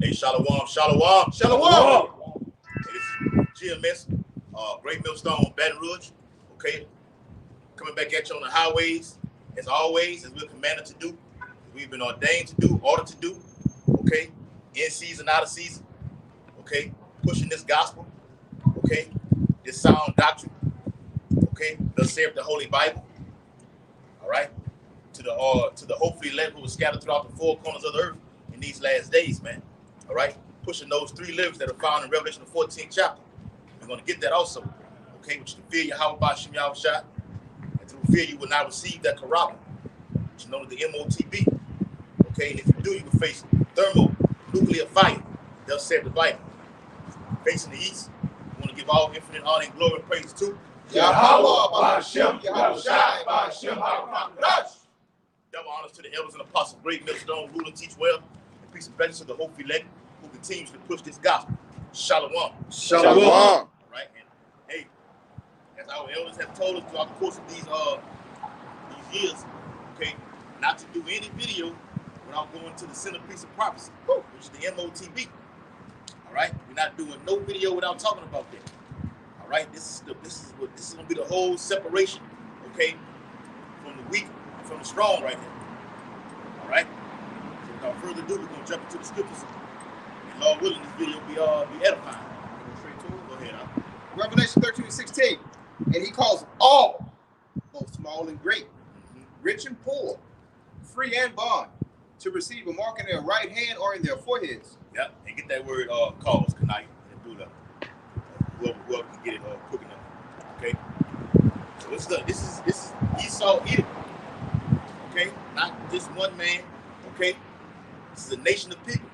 Hey, Shalom, Shalom, Shalom. It is GMS, Great Millstone, Baton Rouge. Okay, coming back at you on the highways, as always, as we're commanded to do, we've been ordained to do, ordered to do. Okay, in season, out of season. Okay, pushing this gospel. Okay, this sound doctrine. Okay, thus saith the Holy Bible. All right, to the hopefully elect who was scattered throughout the four corners of the earth in these last days, man. All right, pushing those three lyrics that are found in Revelation the 14th chapter. We're going to get that also. Okay, which you can fear Yahweh by Shem Yahweh Shah, and through fear you will not receive that corruption, which is known as the MOTB. Okay, and if you do, you will face thermonuclear fire. They'll say the Bible. Facing the east, we want to give all infinite honor and glory and praise to Yahweh by Shem Yahweh Shai by Shem Yahweh. Double honors to the elders and apostles, great millstone, rule and teach well, and peace and blessings to the hopeful elect who continues to push this gospel. Shalom. Shalom. All right, and hey, as our elders have told us throughout the course of these years, okay, not to do any video without going to the centerpiece of prophecy, which is the MOTB. All right, we're not doing no video without talking about that. All right, this is gonna be the whole separation, okay, from the weak and from the strong right here. All right. So without further ado, we're gonna jump into the scriptures. And Lord willing, this video will be edifying. Go ahead. Revelation 13:16, and he calls all, both small and great, rich and poor, free and bond, to receive a mark in their right hand or in their foreheads. Yep, and get that word cause tonight and do the whoever can get it quick enough. Okay. So this is Esau Edom. Okay, not just one man. Okay, this is a nation of people.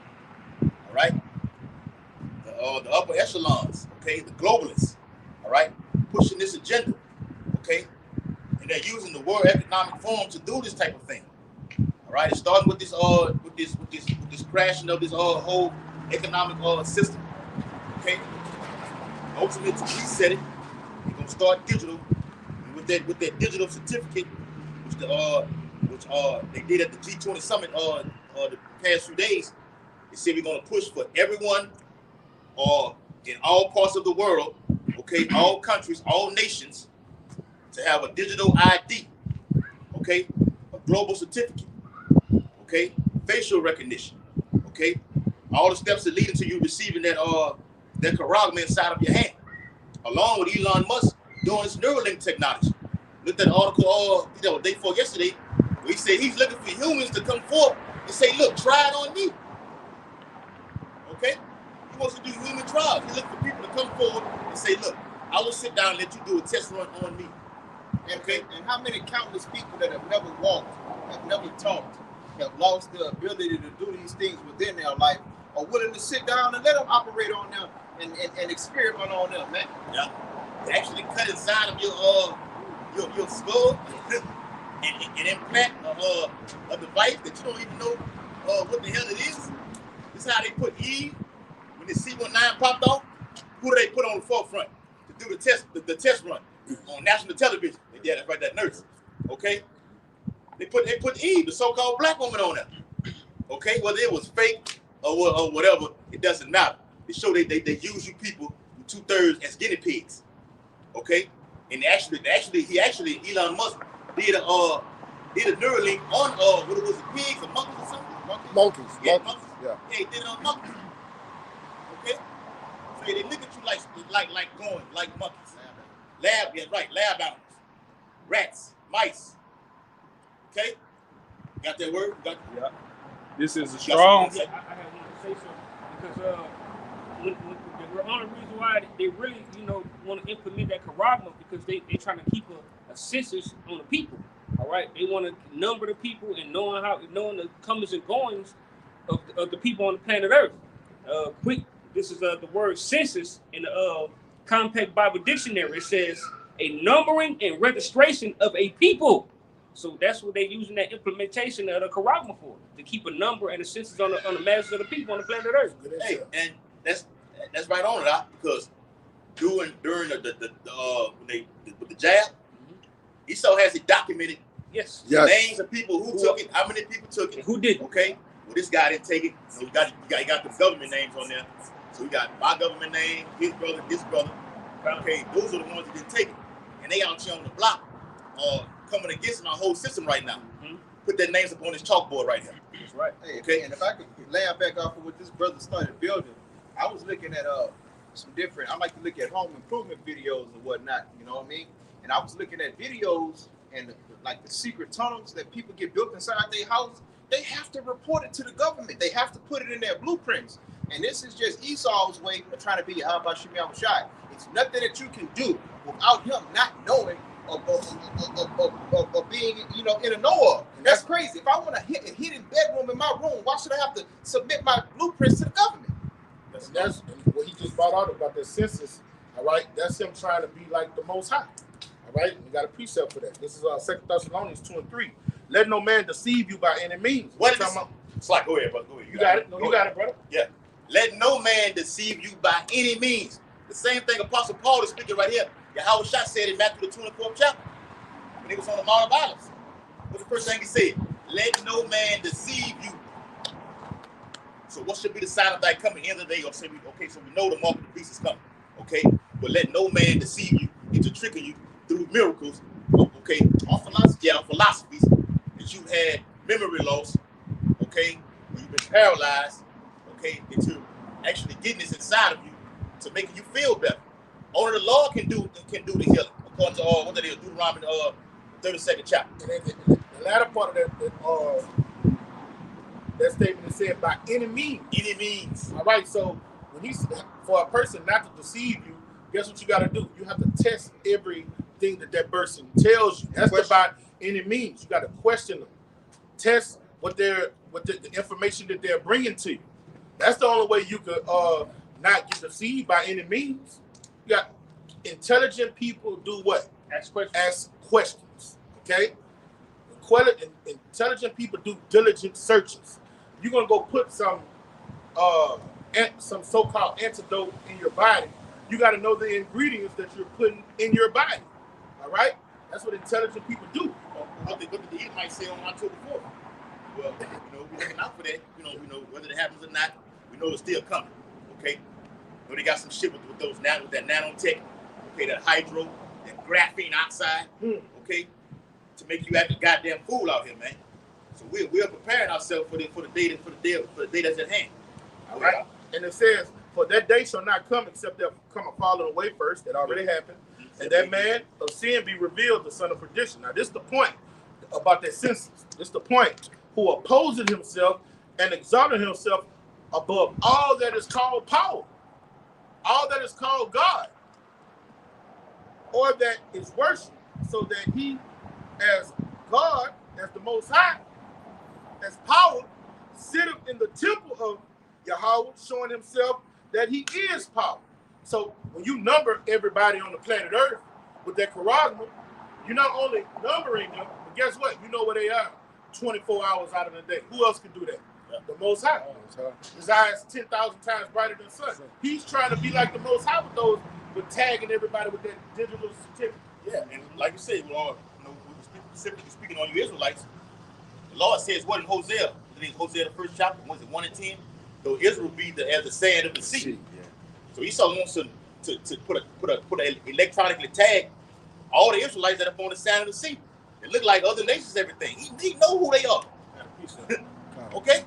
All right, the upper echelons. Okay, the globalists. All right, pushing this agenda. Okay, and they're using the World Economic Forum to do this type of thing. All right, it's starting with this crashing of this whole economic system. Okay, ultimately to reset it, they're gonna start digital, and with that digital certificate, which they did at the G20 summit the past few days. They said we're gonna push for everyone, in all parts of the world, okay, all countries, all nations, to have a digital ID, okay, a global certificate. Okay, facial recognition. Okay, all the steps that lead to you receiving that charagma inside of your hand, along with Elon Musk doing his Neuralink technology. Looked at an article day before yesterday, where he said he's looking for humans to come forward and say, "Look, try it on me." Okay, he wants to do human trials. He's looking for people to come forward and say, "Look, I will sit down and let you do a test run on me." Okay, and how many countless people that have never walked, have never talked, have lost the ability to do these things within their life, are willing to sit down and let them operate on them and experiment on them, man. Yeah, they actually cut inside of your skull and implant a device that you don't even know what the hell it is. This is how they put Eve when the C-19 popped off. Who do they put on the forefront to do the test run on national television? Yeah, that's right, that nurse. Okay. They put Eve, the so-called black woman, on there. Okay, whether it was fake or whatever, it doesn't matter. They show they use you people 2/3 as guinea pigs. Okay, and actually Elon Musk did a Neuralink on what it was, pigs or monkeys or something. Monkeys. Yeah, Yeah. Yeah, he did it on monkeys. Okay, so they look at you like monkeys. Lab animals, rats, mice. Okay, got that word? Yeah. This is a strong. Yeah. I had to say something because the only reason why they really, want to implement that charagma because they trying to keep a census on the people. All right, they want to number the people and knowing the comings and goings of the people on the planet Earth. This is the word census in the Compact Bible Dictionary. It says a numbering and registration of a people. So that's what they're using that implementation of the charagma for, to keep a number and a census on the masses of the people on the planet Earth. Hey, and that's right on it, because during with the jab, Esau has it documented. Yes. The names of people who took it, how many people took it, who did. Okay, Well, this guy didn't take it. So he got the government names on there. So we got my government name, his brother, this brother. Okay, those are the ones that didn't take it. And they out here on the block coming against my whole system right now. Mm-hmm. Put their names up on this chalkboard right here. That's right. Hey, okay. And if I could laugh back off of what this brother started building, I was looking at some different, I like to look at home improvement videos and whatnot, you know what I mean? And I was looking at videos and like the secret tunnels that people get built inside their house. They have to report it to the government. They have to put it in their blueprints. And this is just Esau's way of trying to be how about Shimei Shai. It's nothing that you can do without him not knowing or being, you know, in a know of. That's crazy. If I want a hidden bedroom in my room, why should I have to submit my blueprints to the government? That's what he just brought out about the census. All right, that's him trying to be like the Most High. All right, we got a precept for that. This is 2 Thessalonians 2:3. Let no man deceive you by any means. What is this? It's like, go ahead, brother. Go ahead. You got it. No, you got it, brother. Yeah. Let no man deceive you by any means. The same thing Apostle Paul is speaking right here. Yahweh Shah said in Matthew the 24th chapter, when he was on the Mount of Olives. What's the first thing he said? Let no man deceive you. So what should be the sign of thy coming in the day? Or say, okay, so we know the mark of the beast is coming. Okay, but let no man deceive you into tricking you through miracles. Okay, or philosophies that you had memory loss. Okay, when you've been paralyzed. Okay, into actually getting this inside of you to make you feel better. Only the Lord can do the healing, according to what that is, Deuteronomy 32nd chapter. The latter part of that statement is said by any means. Any means. All right, so when for a person not to deceive you, guess what you got to do? You have to test everything that person tells you. That's about any means. You got to question them, test what the information that they're bringing to you. That's the only way you could not get deceived by any means. You got intelligent people do what? Ask questions. Ask questions. Okay? Intelligent people do diligent searches. You're gonna go put some so-called antidote in your body. You got to know the ingredients that you're putting in your body. All right? That's what intelligent people do. What the Edomite might say on October 4th. Well, you know, we're looking out for that. You know, whether it happens or not, we know it's still coming. Okay? You know, they got some shit with that nanotech, okay, that hydro, that graphene oxide, okay, to make you act a goddamn fool out here, man. So we're preparing ourselves for the day that's at hand. All right? And it says, for that day shall not come except there come a falling away first. That already happened. And that man of sin be revealed, the son of perdition. Now, this is the point about that census. This is the point. Who opposes himself and exalted himself above all that is called power, all that is called God, or that is worship, so that he, as God, as the Most High, as power, sitteth in the temple of Yahweh, showing himself that he is power. So when you number everybody on the planet Earth with that charisma, you're not only numbering them, but guess what? You know where they are 24 hours out of the day. Who else can do that? Yeah. The Most High. His eyes 10,000 times brighter than the sun. He's trying to be like the Most High with those, with tagging everybody with that digital certificate. Yeah, and like you said, specifically speaking on you Israelites, the Lord says what in Hosea? I think Hosea the first chapter, was it 1 and 10? Though Israel be as the sand of the sea. Yeah. So Esau wants to put a electronically tag all the Israelites that are on the sand of the sea. They look like other nations, everything. He know who they are. Okay?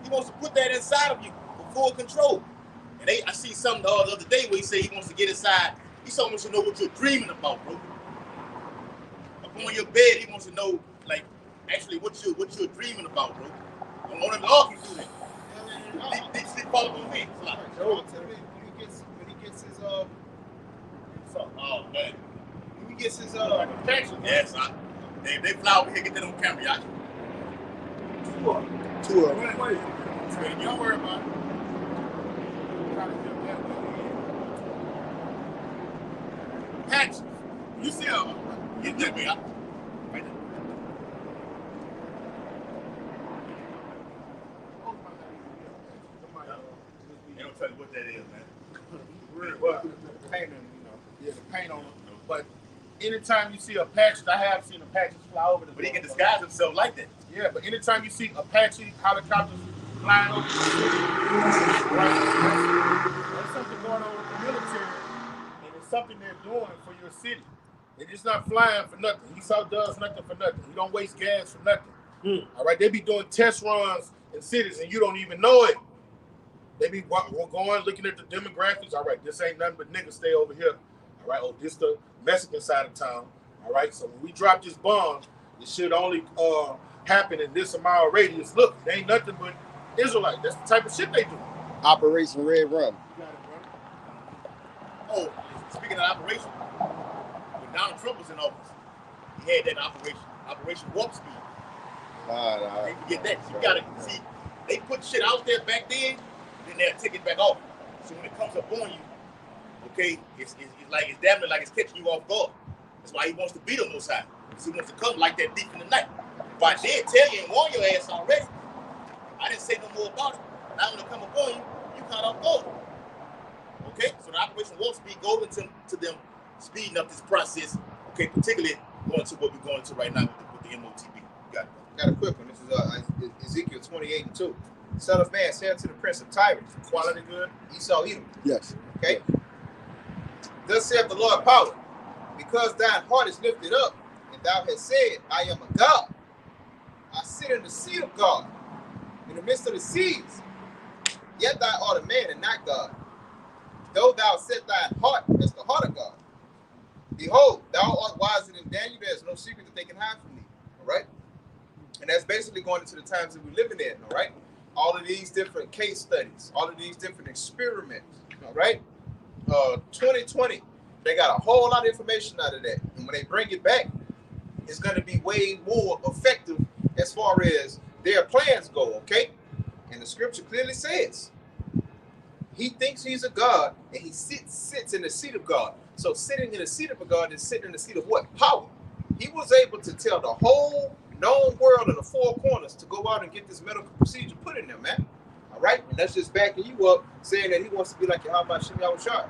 He wants to put that inside of you for full control. And I see something the other day where he said he wants to get inside. He wants to know what you're dreaming about, bro. Up on your bed, he wants to know, like, actually what you're dreaming about, bro. And only the Lord can do that. Deep sleep follow on me. Like, when he gets his oh man. When he gets his protection. Yes, they fly over here, get that on camera, y'all. Two of them. Wait. Don't worry about it. Patches. You see how get that way up. Right there. They don't tell you what that is, man. Well, paint on, the paint on them. But anytime you see Apache, I have seen Apaches fly over the. But he can disguise himself like that. Yeah, but anytime you see Apache helicopters flying over the city. Right? That's something going on with the military, and it's something they're doing for your city. They're just not flying for nothing. Esau does nothing for nothing. He don't waste gas for nothing. All right, they be doing test runs in cities, and you don't even know it. They be going, looking at the demographics. All right, this ain't nothing but niggas stay over here. All right, oh, this the Mexican side of town. All right, so when we drop this bomb, it should only happen in this mile radius. Look, it ain't nothing but Israelite. That's the type of shit they do. Operation Red Rum. You got it, bro. Oh, speaking of operation, when Donald Trump was in office, he had that Operation Warp Speed. They forget that. You gotta see, they put shit out there back then, then they'll take it back off. So when it comes up on you, okay, it's damn near like it's catching you off guard. That's why he wants to beat them those times. Because he wants to come like that deep in the night. If I did tell you and warn your ass already, I didn't say no more about it. Now when it come up on you, you caught off guard. Okay, so the Operation Warp Speed goes into them speeding up this process. Okay, particularly going to what we're going to right now with the MOTB. Got a quick one. This is Ezekiel 28:2. Son of man, say unto the prince of tyrants, Quality good. Esau Edom. Yes. Okay. Thus saith the Lord power, because thine heart is lifted up, and thou hast said, I am a God. I sit in the seat of God, in the midst of the seas. Yet thou art a man and not God. Though thou set thine heart as the heart of God. Behold, thou art wiser than Daniel. There is no secret that they can hide from thee. All right? And that's basically going into the times that we're living in. All right? All of these different case studies, all of these different experiments. All right? 2020, they got a whole lot of information out of that. And when they bring it back, it's going to be way more effective as far as their plans go, okay? And the scripture clearly says, he thinks he's a God, and he sits in the seat of God. So sitting in the seat of a God is sitting in the seat of what? Power. He was able to tell the whole known world in the four corners to go out and get this medical procedure put in there, man. All right? And that's just backing you up, saying that he wants to be like Yahweh Shem Yahweh Shai.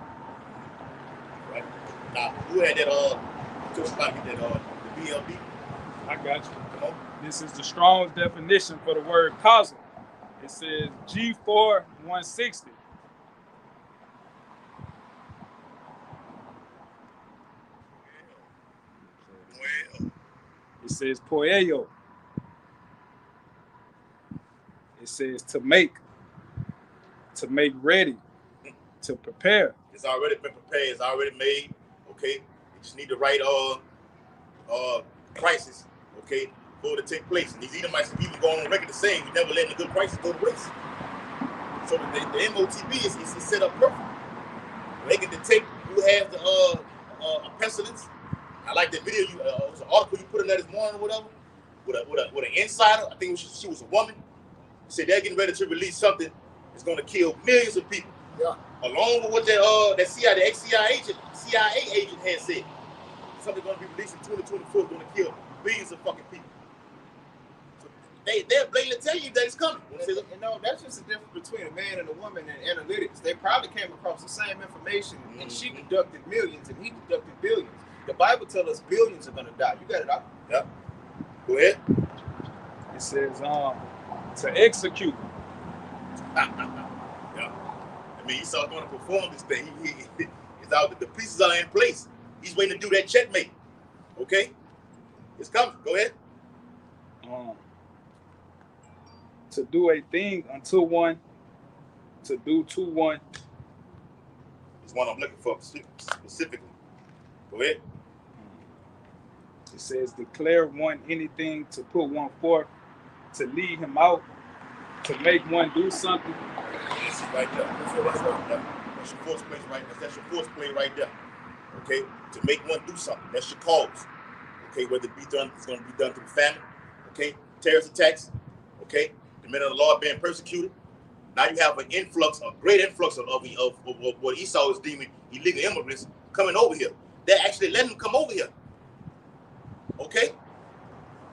Right. Now, who had that, took somebody to get that, the BLB? I got you. Come on. This is the Strong's definition for the word causal. It says G4 160. Well. It says poeo. It says to make ready, to prepare. It's already been prepared. It's already made. Okay. You just need the right prices. Okay, for it to take place. And these Edomites have even gone on record to saying we never letting the good prices go to waste. So the MOTB is set up perfect. They can detect who has the pestilence. I like the video. It was an article you put in there this morning or whatever, with an insider. I think she was a woman. Said they're getting ready to release something that's going to kill millions of people. Yeah. Along with what that CIA, the ex-CIA agent had said. Something going to be released in 2024 is going to kill billions of fucking people. So they're blatantly telling you that it's coming. You know, that's just the difference between a man and a woman in analytics. They probably came across the same information, and she deducted millions, and he deducted billions. The Bible tells us billions are going to die. You got it out. Yeah. Go ahead. It says to execute. Yeah. I mean, Esau's going to perform this thing. He's out. The pieces are in place. He's waiting to do that checkmate. Okay? It's coming. Go ahead. To do a thing unto one, to do to one. It's one I'm looking for specifically. Go ahead. It says declare one anything, to put one forth, to lead him out, to make one do something. This is right there. That's your force play right there. That's your force play right there. Okay? To make one do something. That's your cause. Okay? Whether it be done, it's going to be done through famine. Okay? Terrorist attacks. Okay? The men of the Lord being persecuted. Now you have an influx, a great influx of what Esau is deeming illegal immigrants coming over here. They're actually letting them come over here. Okay?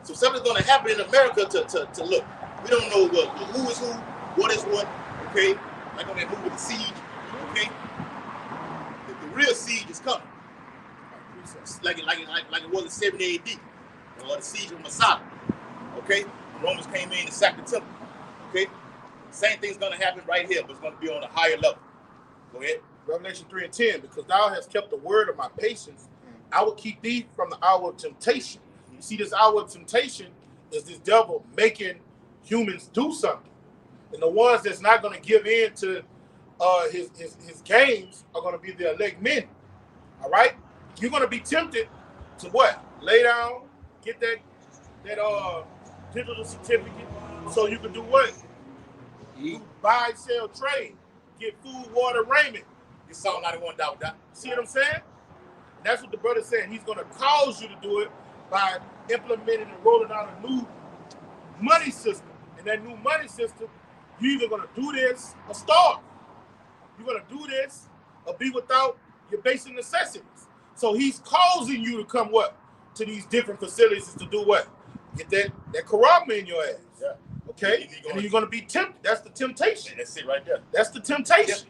So something's going to happen in America to look. We don't know who is who, what is what. Okay? Like on that movie, The Siege. Okay? The real siege is coming. Like it was in 70 AD. The siege of Masada. Okay? The Romans came in and sacked the temple. Okay? Same thing's going to happen right here, but it's going to be on a higher level. Go ahead. Revelation 3:10, because thou hast kept the word of my patience, I will keep thee from the hour of temptation. You see, this hour of temptation is this devil making humans do something. And the ones that's not going to give in to his games are going to be the elect men. All right? You're going to be tempted to what? Lay down, get that digital certificate, so you can do what? You buy, sell, trade, get food, water, raiment. You Psalm 91 doubt that. See what I'm saying? That's what the brother's saying. He's going to cause you to do it by implementing and rolling out a new money system. And that new money system, you're either going to do this or starve. You're going to do this or be without your basic necessities. So he's causing you to come what? To these different facilities to do what? Get that karama in your ass. Yeah. Okay? And you're going to be tempted. That's the temptation. That's it right there. That's the temptation.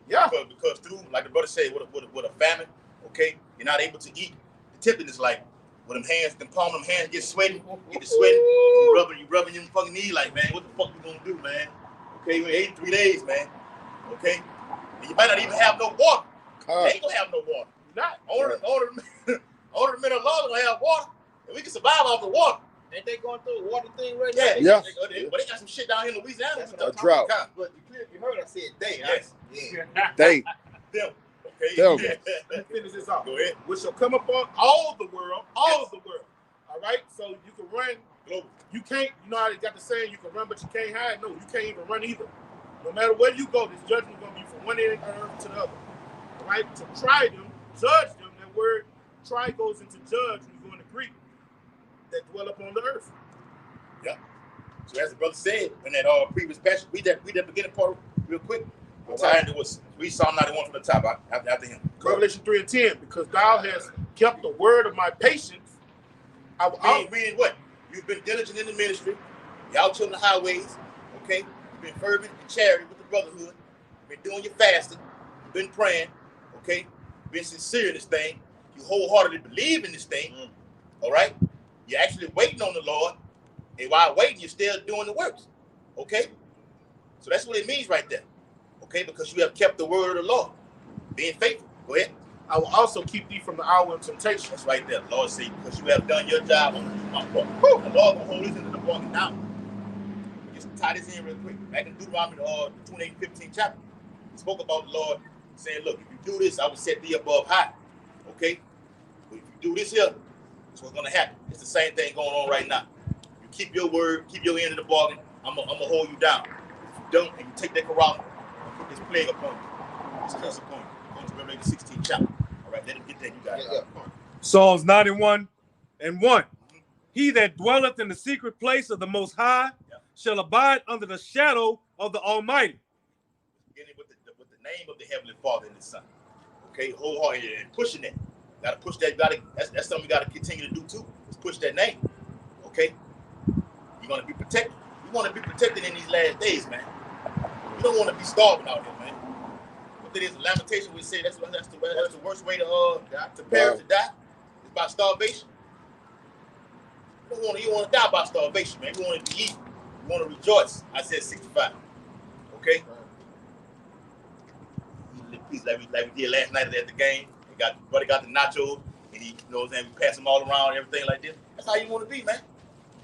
Yeah. Because through, like the brother said, with a famine, okay, you're not able to eat. The tempting is like, with them hands, them palm of them hands get sweaty, get to sweating, you rubbing your fucking knee like, man, what the fuck you gonna do, man? Okay, we ate in 3 days, man. Okay? And you might not even have no water. You ain't gonna have no water. You're not. Older men of law gonna have water, and we can survive off the water. Ain't they going through a water thing right Yeah, now? But they got some shit down here in Louisiana. A drought. But you heard I said they. Yes. Yeah. They. Them. Okay. Them. Let me finish this off. Go ahead. Which shall come upon all the world, all of the world. All right? So you can run. Global. You can't, you know how they got the saying, you can run, but you can't hide? No, you can't even run either. No matter where you go, this judgment is going to be from one end of the earth to the other. All right? To try them, judge them, that word try goes into judge when you go into Greek, that dwell upon the earth. Yeah. So as the brother said in that previous passage, read that beginning part real quick. Read Psalm 91 from the top after him. Revelation 3:10, because thou hast kept the word of my patience. Meaning what? You've been diligent in the ministry. You're out on the highways. Okay? You've been fervent in charity with the brotherhood. You've been doing your fasting. You've been praying. Okay? You've been sincere in this thing. You wholeheartedly believe in this thing. All right? You're actually waiting on the Lord. And while waiting, you're still doing the works. Okay? So that's what it means right there. Okay? Because you have kept the word of the Lord. Being faithful. Go ahead. I will also keep thee from the hour of temptation. That's right there. The Lord said, because you have done your job, I'm going to do my part. The Lord will hold this into the bargain now. Just tie this in real quick. Back in Deuteronomy, the 28th, 15th chapter, he spoke about the Lord saying, look, if you do this, I will set thee above high. Okay? But if you do this here, that's what's going to happen. It's the same thing going on right now. You keep your word, keep your end of the bargain, I'm going to hold you down. If you don't, and you take that corral and put this plague upon you, this curse upon you. Go to Revelation 16th chapter. All right, let him get that. You got it. Psalms 91:1. He that dwelleth in the secret place of the Most High shall abide under the shadow of the Almighty. Beginning with the name of the Heavenly Father and the Son. Okay, wholehearted and pushing that. Got to push that. That's something we got to continue to do too. Is push that name. Okay, you're gonna be protected. You want to be protected in these last days, man. You don't want to be starving out here, man. It is a lamentation. We say that's the worst way to perish, to die, is by starvation. You want to die by starvation, man. You want to eat. You want to rejoice. I said 65. Okay. Eat like we did last night at the game. Brother got the nachos, and he, we pass them all around and everything like this. That's how you want to be, man.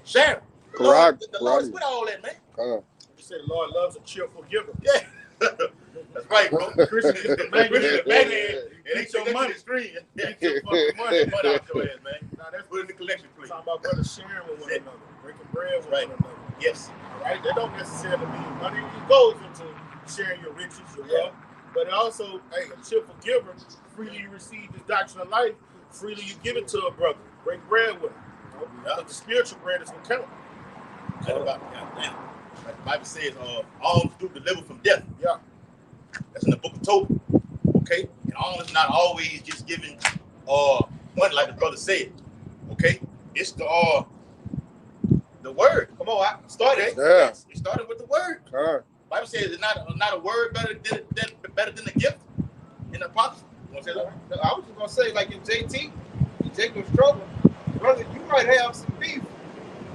Share. The Lord's with all that, man. You say the Lord loves a cheerful giver. Yeah. That's right, bro. Christian is the man. It ain't your money. Get your fucking money out your ass, man. Now that's put in the collection, please. Talking about brothers sharing with one another, breaking bread with one another. Yes. All right. That don't necessarily mean money. It goes into sharing your riches, your wealth, but it also, hey, a cheerful giver. Freely you receive this doctrine of life. Freely you give it to a brother. Break bread with him. But the spiritual bread is gonna count. The Bible says, alms do deliver from death. Yeah. That's in the book of Tobit. Okay? And alms is not always just giving money like the brother said. Okay? It's the word. Come on, I started. Yeah. It started with the word. The Bible says it's not a word better than the gift in the prophecy. You want to say that? I was just gonna say, like in JT, in Jacob's trouble, brother, you might have some beef.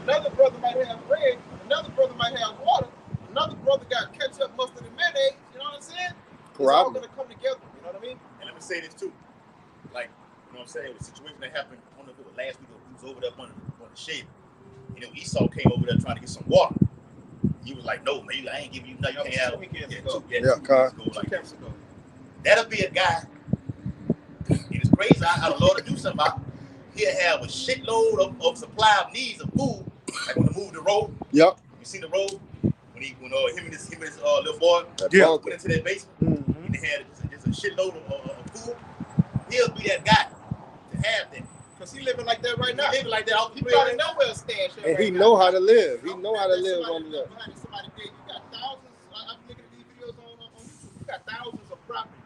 Another brother might have bread. Another brother might have water. another brother got ketchup, mustard, and mayonnaise, you know what I'm saying? It's all gonna come together. You know what I mean? And let me say this too, like, you know what I'm saying, the situation that happened, I don't know if it was last week or he was over there on the shed. You know, Esau came over there trying to get some water. He was like, no, man, I ain't giving you nothing. You can't have it. That'll be a guy. It's crazy how the Lord will do something about. He'll have a shitload of supply of needs of food. Like when they moved the road. Yep. You see the road? When him and his little boy went into that basement and they had just a shitload of food. He'll be that guy to have that. Because he living like that right now. He living like that. He probably know where to stash. And he know how to live. He know how to live on the. Somebody did. You got thousands. I'm looking at these videos on YouTube. You got thousands of properties,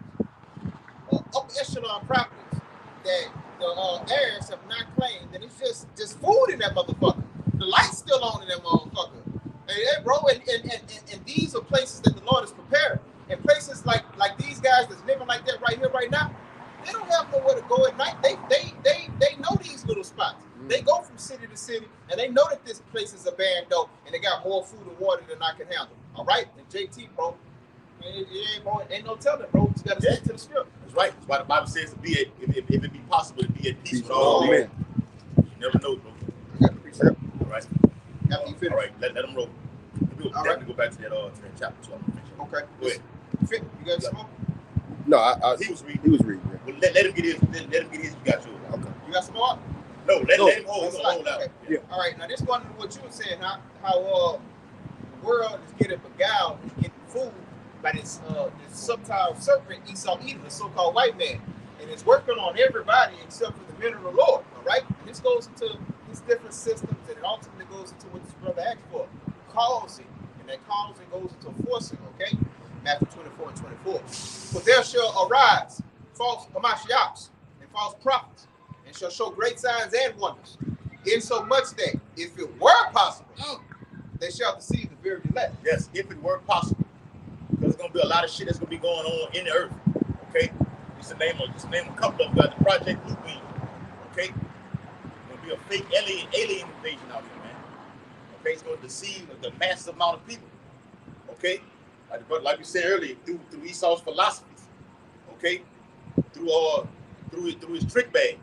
upper echelon properties that the heirs have not claimed, and it's just food in that motherfucker. The light's still on in that motherfucker. And bro, and these are places that the Lord is prepared. And places like these guys that's living like that right here, right now, they don't have nowhere to go at night. They know these little spots. They go from city to city, and they know that this place is abandoned, and they got more food and water than I can handle. All right, and JT, bro, ain't no telling, bro. You got to stick to the script. That's right. That's why the Bible says to be if it be possible to be at peace with all men. You never know, bro. I got the precept. All right. After you finish. All right. Let them roll. We'll definitely go back to that chapter 12. Okay. Go ahead. Fit. You got some more? No, he was reading. He was reading. Yeah. Well, let him get his. Let him get his. You got yours. Okay. You got some more? No, let him hold out. Okay. Yeah. All right. Now this one is what you were saying. How the world is getting beguiled and getting fooled by this subtle serpent Esau Edom, the so-called white man, and it's working on everybody except for the men of the Lord. All right. And this goes into these different systems, and it ultimately goes into what this brother asked for, causing, and that causing goes into forcing. Okay. Matthew 24 and 24. For there shall arise false Hamashiachs and false prophets, and shall show great signs and wonders, insomuch that if it were possible, they shall deceive the very elect. Yes, if it were possible. Because there's gonna be a lot of shit that's gonna be going on in the earth. Okay? Just to name a couple of them. Got the Project Blue Wing. Okay? It's gonna be a fake alien invasion out here, man. Okay, it's gonna deceive the massive amount of people. Okay? Like we said earlier, through Esau's philosophies. Okay? Through his trick bag.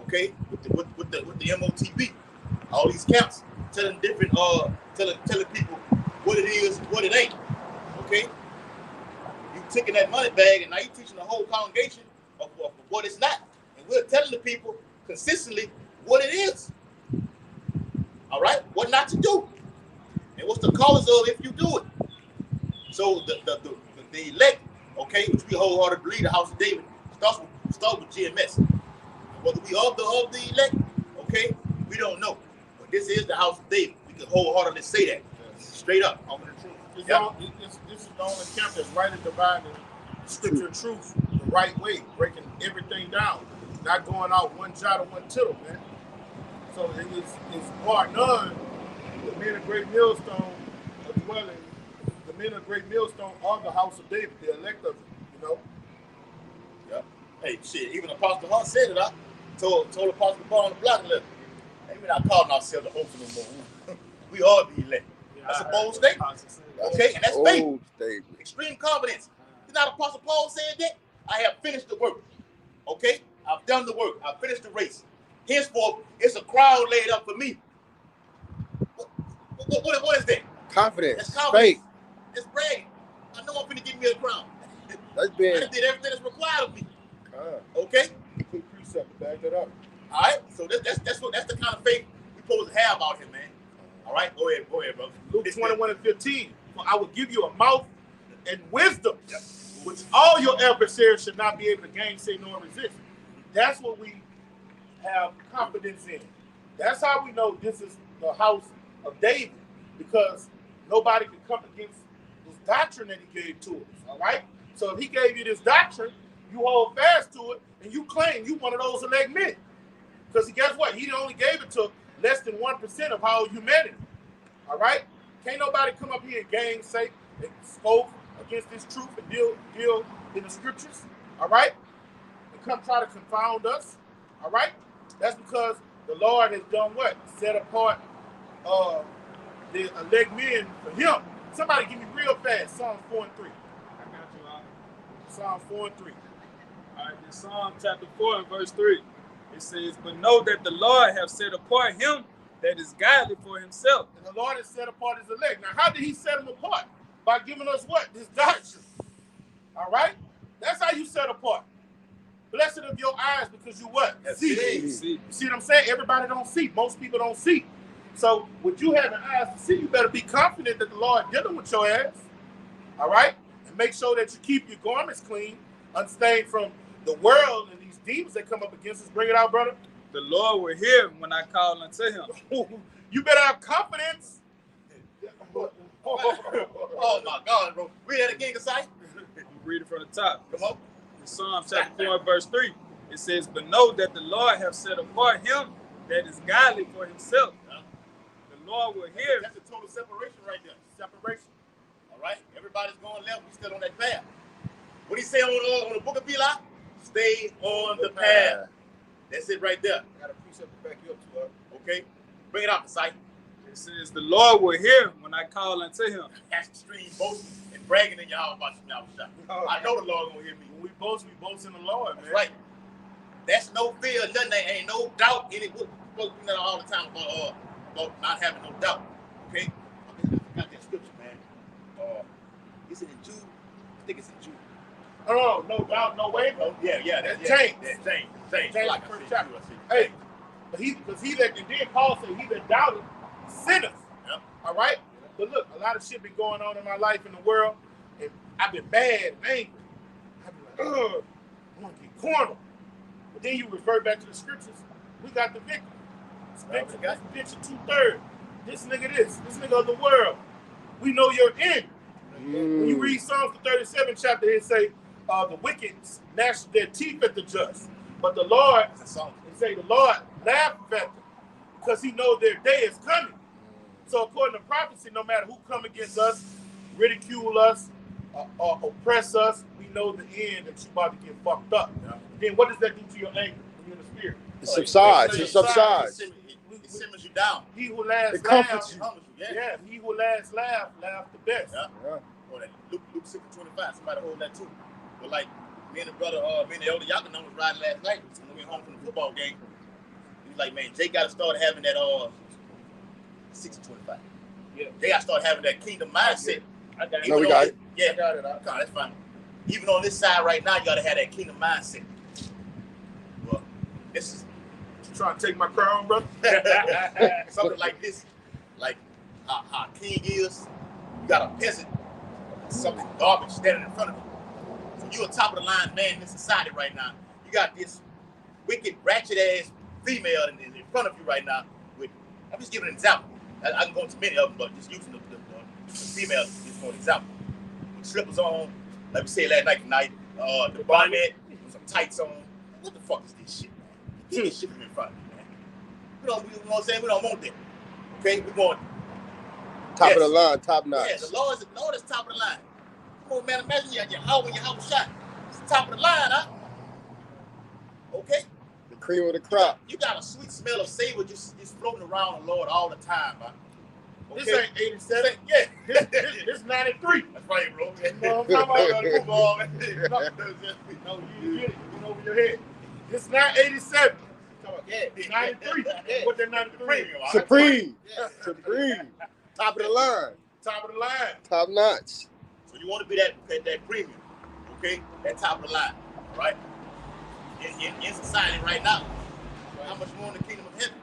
Okay? With the MOTB. All these camps telling different telling people what it is and what it ain't. Okay? You taking that money bag and now you teaching the whole congregation of what it's not. And we're telling the people consistently what it is. All right? What not to do. And what's the cause of if you do it. So the elect, okay, which we wholeheartedly believe, the house of David, starts with GMS. Whether we of the elect, okay, we don't know. But this is the house of David. We can wholeheartedly say that. Straight up. Over the truth. This is the only camp that's rightly dividing scripture and truth the right way, breaking everything down, not going out one jot or one tittle, man. So it's bar none. The men of Great Millstone are dwelling. The men of Great Millstone are the house of David, the elect of it, you know. Yeah. Hey, shit, even Apostle Hunt said it. I told Apostle Paul on the block, look, we're not calling ourselves the hope no more. We are the elect. That's a bold statement. Okay, and that's faith. Extreme confidence. Did not Apostle Paul said that? I have finished the work. Okay? I've done the work. I've finished the race. Henceforth, it's a crown laid up for me. What is that? Confidence. That's confidence. Faith. It's bragging. I know I'm finna give me a crown. That's big. I did everything that's required of me. Okay? Quick precept to back that up. All right? So that's the kind of faith we're supposed to have out here, man. All right? Go ahead, brother. Luke 21 and 15. For I will give you a mouth and wisdom, which all your adversaries should not be able to gainsay nor resist. That's what we have confidence in. That's how we know this is the house of David, because nobody can come against this doctrine that he gave to us. All right? So if he gave you this doctrine, you hold fast to it, and you claim you one of those elect men. Because guess what? He only gave it to less than 1% of all humanity. All right? Can't nobody come up here and gainsay and scope against this truth and deal in the scriptures. All right? And come try to confound us. All right? That's because the Lord has done what? Set apart the elect men for him. Somebody give me real fast. Psalm 4 and 3. I got you out. Psalm 4 and 3. All right, in Psalm chapter 4 and verse 3, it says, "But know that the Lord have set apart him that is godly for himself." And the Lord has set apart his elect. Now, how did he set them apart? By giving us what? This doctrine. All right? That's how you set apart. Blessed of your eyes because you what? See. See. You see what I'm saying? Everybody don't see. Most people don't see. So, with you having eyes to see, you better be confident that the Lord dealing with your ass. All right? And make sure that you keep your garments clean, unstained from the world and these demons that come up against us. Bring it out, brother. The Lord will hear when I call unto him. You better have confidence. Oh my God, bro. Read that again, Kasai. You read it from the top. Come on. In Psalm chapter 4 and verse 3, it says, "But know that the Lord have set apart him that is godly for himself." The Lord will hear. That's a total separation right there. Separation. All right? Everybody's going left. We still on that path. What he say on the book of Eli? Stay on the path. That's it right there. I got a precept to back you up to her. Okay? Bring it out, Kasai. It says, "The Lord will hear when I call unto him." That's extreme boasting and bragging in your house about your shot. I know the Lord gonna hear me. When we boast in the Lord, man. That's right. That's no fear, nothing. There ain't no doubt in it. We're supposed to be all the time about not having no doubt. Okay? I got that scripture, man. Is it in Jude? I think it's in Jude. Oh, no doubt, no way. Oh, yeah. That's James. James. James, Like first I said, chapter. Jude, I said, Hey, but he that, and then Paul said, he that doubted sinneth. Yep. All right? But look, a lot of shit been going on in my life in the world, and I've been mad and angry. I've been like, ugh, I want to get cornered. But then you refer back to the scriptures. We got the victory. This bitch of 2/3. This nigga of the world. We know your end. When you read Psalms the 37th chapter, it say, the wicked gnash their teeth at the just. But the Lord, the Lord laughed at them because he knows their day is coming. So according to prophecy, no matter who come against us, ridicule us, or oppress us, we know the end that you about to get fucked up. Yeah. Then what does that do to your anger when you're in the spirit? It subsides. It subsides. It simmers you down. He who last It comforts laugh, you. Yeah, he who last laugh the best. Yeah. Oh, that Luke 6:25. Somebody hold that too. But like me and the brother, me and the elder Yakinon was riding last night when we went home from the football game. He was like, man, Jay got to start having that 6:25. Yeah. They got to start having that kingdom mindset. I got it. No, we got it. Yeah, I got it. God, that's fine. Even on this side right now, you got to have that kingdom mindset. Well, this is trying to take my crown, brother. something like this, like how king is. You got a peasant, something garbage standing in front of you. So you a top of the line man in this society right now. You got this wicked, ratchet ass female in front of you right now. I'm just giving an example. I can go into many of them, but just using the female just for an example. With slippers on, like we said last night, the bonnet, with some tights on. What the fuck is this shit, man? Get this shit from in front of me, man. You know what I'm saying? We don't want that. Okay? We want top of the line, top notch. Yeah, the Lord is top of the line. Come on, man. Imagine your house shot. It's the top of the line, huh? Okay? The cream of the crop. You got a sweet smell of savor just floating around the Lord all the time, man. Okay? This ain't 87. Yeah, this 93. That's right, bro. No, I'm talking about football. No, you get it. You over your head. It's not 87. Yeah, 93. What that 93? Supreme. Supreme. Top of the line. Top of the line. Top notch. So you want to be that premium, okay? That top of the line, all right? In society right now, how much more in the kingdom of heaven?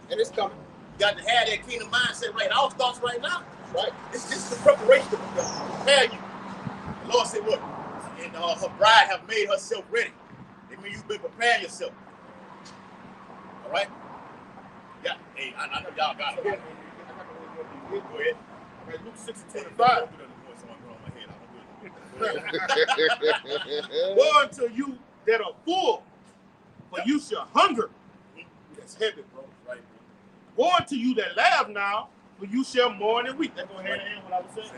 And it's coming. You got to have that kingdom mindset right. It all starts right now, right? This is the preparation to prepare you. The Lord said, what? And her bride have made herself ready. That means you've been preparing yourself. All right? Yeah. Hey, I know y'all got it. Go ahead. Luke 6:25. Woe unto you that are full, for you shall hunger. That's heavy, bro. Right, bro. Woe unto you that laugh now, for you shall mourn and weep. That's going hand in hand what I was saying.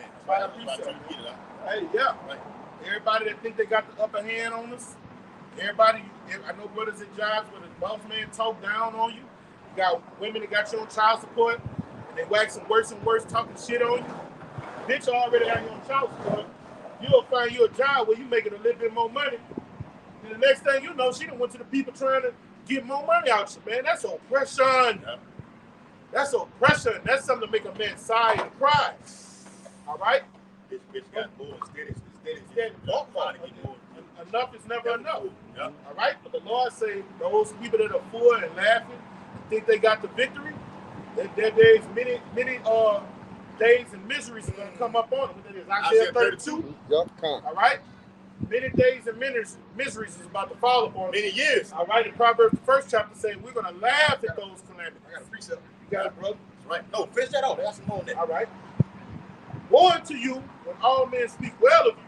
Hey, yeah. Right. Everybody that think they got the upper hand on us, everybody, I know brothers at jobs where the boss man talk down on you. You got women that got you on child support, and they waxing worse and worse, talking shit on you. bitch already have you on child support. You'll find you a job where you making a little bit more money. And the next thing you know, she done went to the people trying to get more money out you, man. That's oppression. Yeah. That's oppression. That's something to make a man sigh and cry. All right? Bitch got more instead. Enough is never enough. Yeah. All right? But the Lord say those people that are full and laughing think they got the victory. There's many days and miseries are going to come up on them. What it is, Isaiah 32. Yup, All right? Many days and miseries is about to fall upon them. Many years. All right? In Proverbs, the first chapter, say we're going to laugh at those calamities. I got a precept. You got it, brother? That's right. No, finish that out. That's some more on that. All right. Woe unto you when all men speak well of you.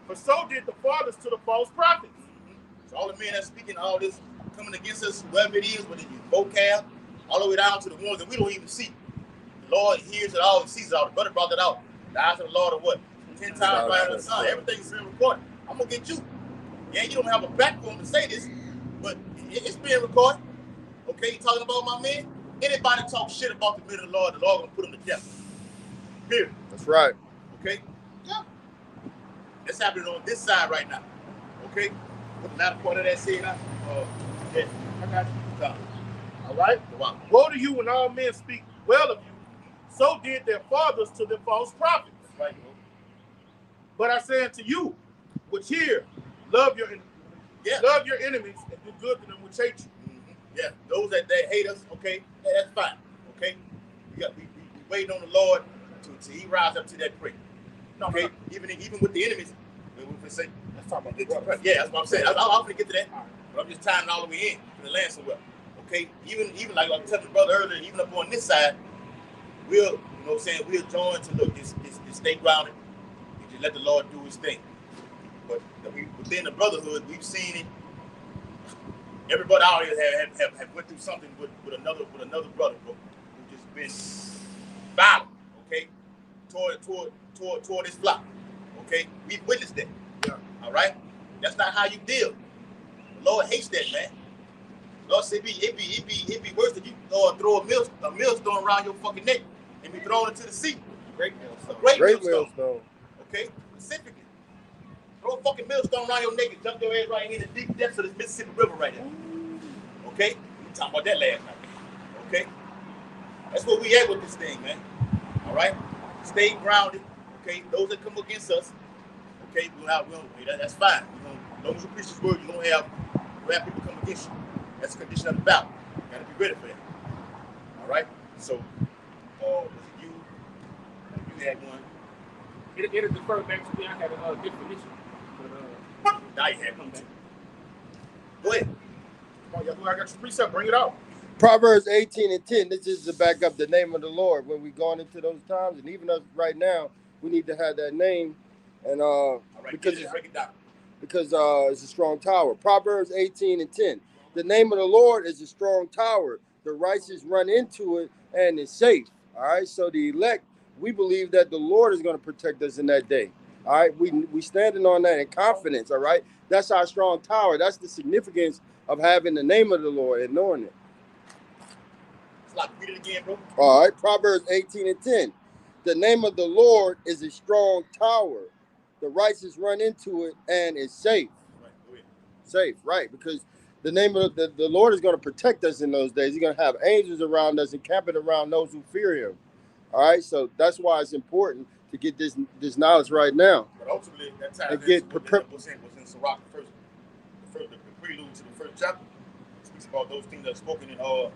For so did the fathers to the false prophets. So all the men that speaking all this coming against us, whoever it is, whether it's vocab, all the way down to the ones that we don't even see. The Lord hears it all, he sees it all. The brother brought that out. The eyes of the Lord are what? 10 times brighter than the sun. Everything's being recorded. I'm gonna get you. Yeah, you don't have a platform to say this, but it's being recorded. Okay, you talking about my man? Anybody talk shit about the men of the Lord gonna put them to death. Period. That's right. Okay? Yeah. That's happening on this side right now. Okay? With the latter part of that saying, yeah, I got you. no. All right? Wow. Woe to you when all men speak well of you. So did their fathers to the false prophets. That's right, bro. But I say unto you, which hear, love your enemies and do good to them which hate you. Mm-hmm. Yeah, those that hate us, okay, that's fine. Okay? We wait on the Lord to he rise up to that prey. Okay? No. Even with the enemies, we say, Let's talk about the brothers. yeah, that's what I'm saying. I'm going to get to that. But I'm just tying it all the way in to the land somewhere. Okay? Even like I was telling the brother earlier, even up on this side, we'll join to look, just stay grounded and just let the Lord do his thing. But within the brotherhood, we've seen it. Everybody out here have went through something with another brother, bro, who just been violent, okay, toward this flock. Okay? We've witnessed that. Yeah. All right? That's not how you deal. The Lord hates that, man. The Lord said it'd be worse if you throw a millstone around your fucking neck and be thrown into the sea. Great millstone. Great millstone. millstone. Okay? Specifically. Throw a fucking millstone around your neck and dump your ass right in the deep depths of this Mississippi River right there. Okay? We talking about that last night. Okay? That's where we at with this thing, man. All right? Stay grounded. Okay? Those that come against us, okay, that's fine. As long as you preach this word, you're gonna have people come against you. That's the condition of the battle. You gotta be ready for that. All right? So, was it you? You had one. It'll defer back to me. I had a definition. But, Now you had one too. Go ahead. Come on, y'all, I got your precept. Bring it out. Proverbs 18:10. This is to back up the name of the Lord when we're going into those times, and even us right now, we need to have that name, and All right, because break it down. it's a strong tower. Proverbs 18:10. The name of the Lord is a strong tower. The righteous run into it and it's safe. All right. So the elect, we believe that the Lord is going to protect us in that day. All right. We standing on that in confidence. All right. That's our strong tower. That's the significance of having the name of the Lord and knowing it. It's like, read it again, bro. All right. Proverbs 18:10. The name of the Lord is a strong tower. The righteous run into it and it's safe. Right, go ahead. Safe, right? Because the name of the Lord is going to protect us in those days. He's going to have angels around us, encamping around those who fear him. All right, so that's why it's important to get this knowledge right now. But ultimately, that time And get was in Sirach, the prelude to the first chapter. It speaks about those things that are spoken in Other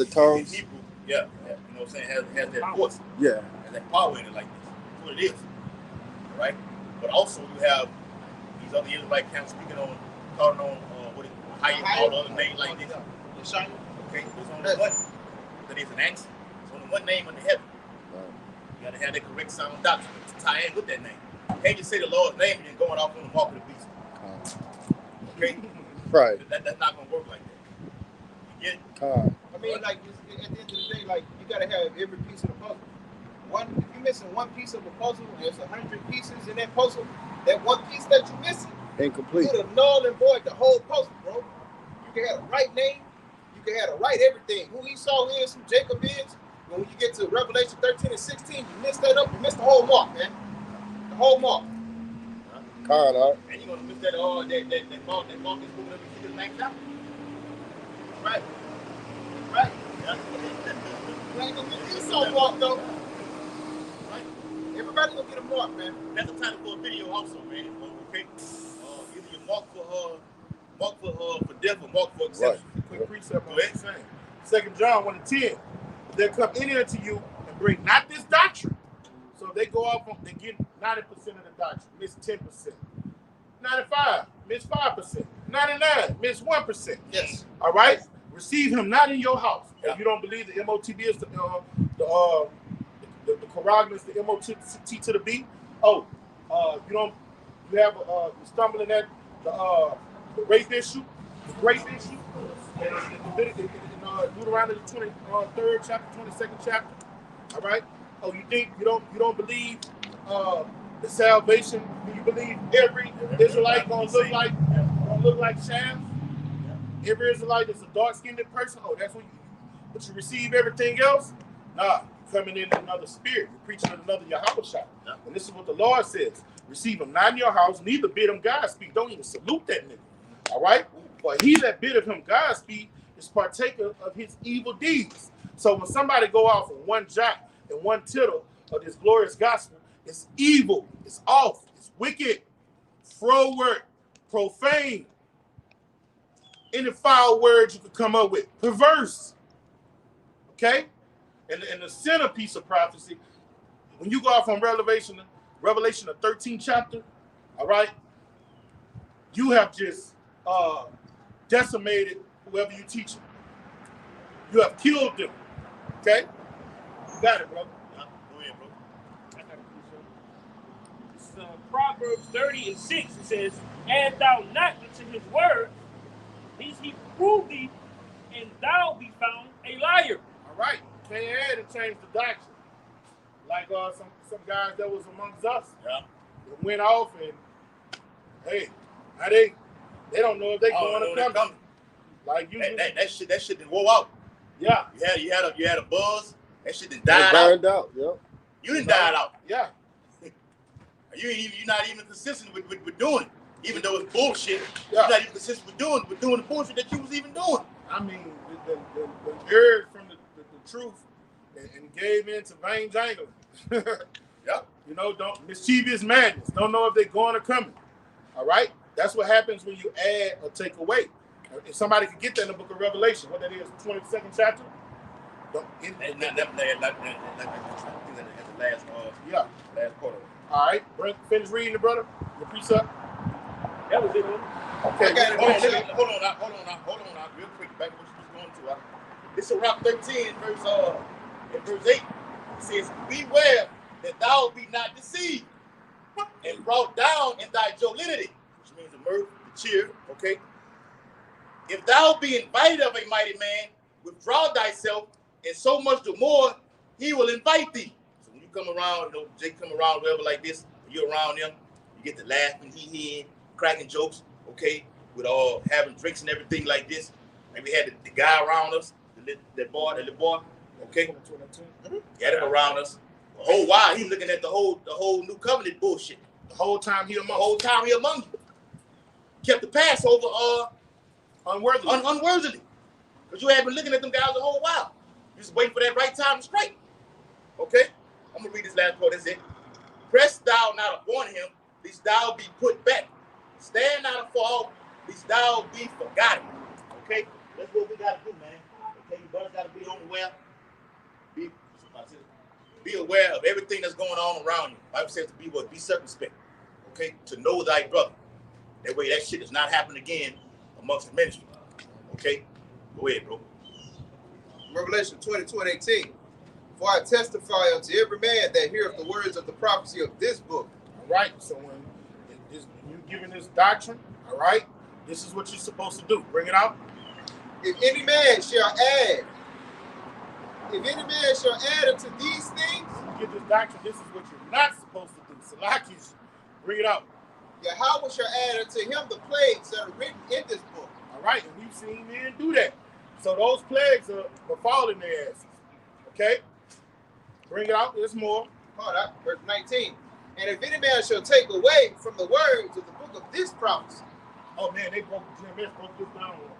in tongues. Hebrew. Yeah, you know what I'm saying? Has that force, Yeah. has that power in it like this. That's what it is. All right? But also you have these other Israelite camps speaking on, calling on how you call the other name like this. The shine. Okay, there's only one that is an axe. There's only one name under heaven. You gotta have that correct sound doctrine to tie in with that name. You can't just say the Lord's name and then going off on the mark of the beast. Okay? Right. That's not gonna work like that. You get it? I mean, like, at the end of the day, like, you gotta have every piece of the puzzle. If you're missing one piece of the puzzle, and there's 100 pieces in that puzzle, that one piece that you're missing, Incomplete. you could null and void the whole puzzle, bro. You can have the right name, you can have the right everything. Who Esau is, who Jacob is, when you get to Revelation 13 and 16, you missed that up. You missed the whole mark, man. The whole mark. Con, all right. And you're gonna miss that that mark is moving up to the next chapter. Right. Right. Yeah. You ain't gonna get this on mark, though. Right. Everybody gonna get a mark, man. That's the title for a video also, man. Okay. Either you mark for death or mark for acceptance. Quick precept on what I'm saying. 2 John 1 and 10. They'll come in here to you and bring not this doctrine. So they go off on, they get 90% of the doctrine, miss 10%. 95, miss 5%. 99, miss 1%. Yes. All right? Receive him not in your house. Yeah. If you don't believe the MOTB is the corollary, the MOT to the B. You stumbling at the rape issue, the grace issue, in Deuteronomy 23rd chapter, 22nd chapter. All right. Oh, you think you don't believe the salvation? Do you believe every Israelite gonna look like Sham? Every Israelite is a dark-skinned person. Oh, that's what you. But you receive everything else? Nah, you're coming in another spirit. You're preaching another Yahweh shot. Yeah. And this is what the Lord says: receive him not in your house, neither bid him Godspeed. Don't even salute that nigga. All right. For he that biddeth him Godspeed is partaker of his evil deeds. So when somebody go off on one jot and one tittle of this glorious gospel, it's evil, it's off, it's wicked, froward, profane, any foul words you could come up with, perverse. Okay? And the centerpiece of prophecy, when you go off on Revelation the 13th chapter, all right, you have just decimated whoever you teach them. You have killed them. Okay? You got it, brother. Go ahead, bro. I got it. This is Proverbs 30 and 6. It says, "Add thou not unto his word, lest he prove thee, and thou be found a liar." All right. Can't add and change the doctrine. Like some guys that was amongst us. Yeah. That went off and, hey, now they don't know if they going to come. Like you. That shit didn't wore out. Yeah. You had a buzz. That shit done It died burned out. out. Yep. You didn't die out. Yeah. You're not even consistent with doing it. Even though it's bullshit, Yeah. you're not even consistent with doing the bullshit that you was even doing. I mean, the heard from the truth and gave in to vain jangling. Yeah. You know, don't mischievous madness. Don't know if they're going or coming. All right? That's what happens when you add or take away. If somebody could get that in the book of Revelation, what that is, 22nd chapter? Last Yeah. last part of it. All right. Finish reading it, brother. Your precept. That was it, man. Okay. I got it. Hold on, real quick. Back to what you was going to. This is Rock 13, verse 8. It says, "Beware that thou be not deceived, and brought down in thy jollity," which means the mirth, the cheer. Okay. "If thou be invited of a mighty man, withdraw thyself, and so much the more he will invite thee." So when you come around, Jake come around, wherever like this, you're around them, you get to laughing, hee, cracking jokes, okay, with all having drinks and everything like this. And we had the guy around us, the little boy, okay, he had him around us the whole while. He's looking at the whole new covenant bullshit. The whole time he among you. Kept the Passover unworthily. Because you had been looking at them guys the whole while. You just waiting for that right time to strike. Okay? I'm going to read this last part. That's it. "Press thou not upon him, lest thou be put back. Stand not afar, lest thou be forgotten." Okay? That's what we got to do, man. Okay? You brothers got to be on the way. Be aware of everything that's going on around you. Bible says to be what? Be circumspect. Okay? To know thy brother. That way that shit does not happen again amongst the ministry. Okay? Go ahead, bro. Revelation 20:18. "For I testify unto every man that heareth the words of the prophecy of this book." All right. So when you're giving this doctrine, all right, this is what you're supposed to do. Bring it out. If any man shall add unto these things, You get this doctrine, this is what you're not supposed to do. Salakis, bring it out. Yahweh shall add unto him the plagues that are written in this book. All right, and we've seen men do that. So those plagues are falling their asses. Okay? Bring it out. There's more. Hold up, verse 19. And if any man shall take away from the words of the book of this prophecy, Oh man, they broke GMS broke this down wrong.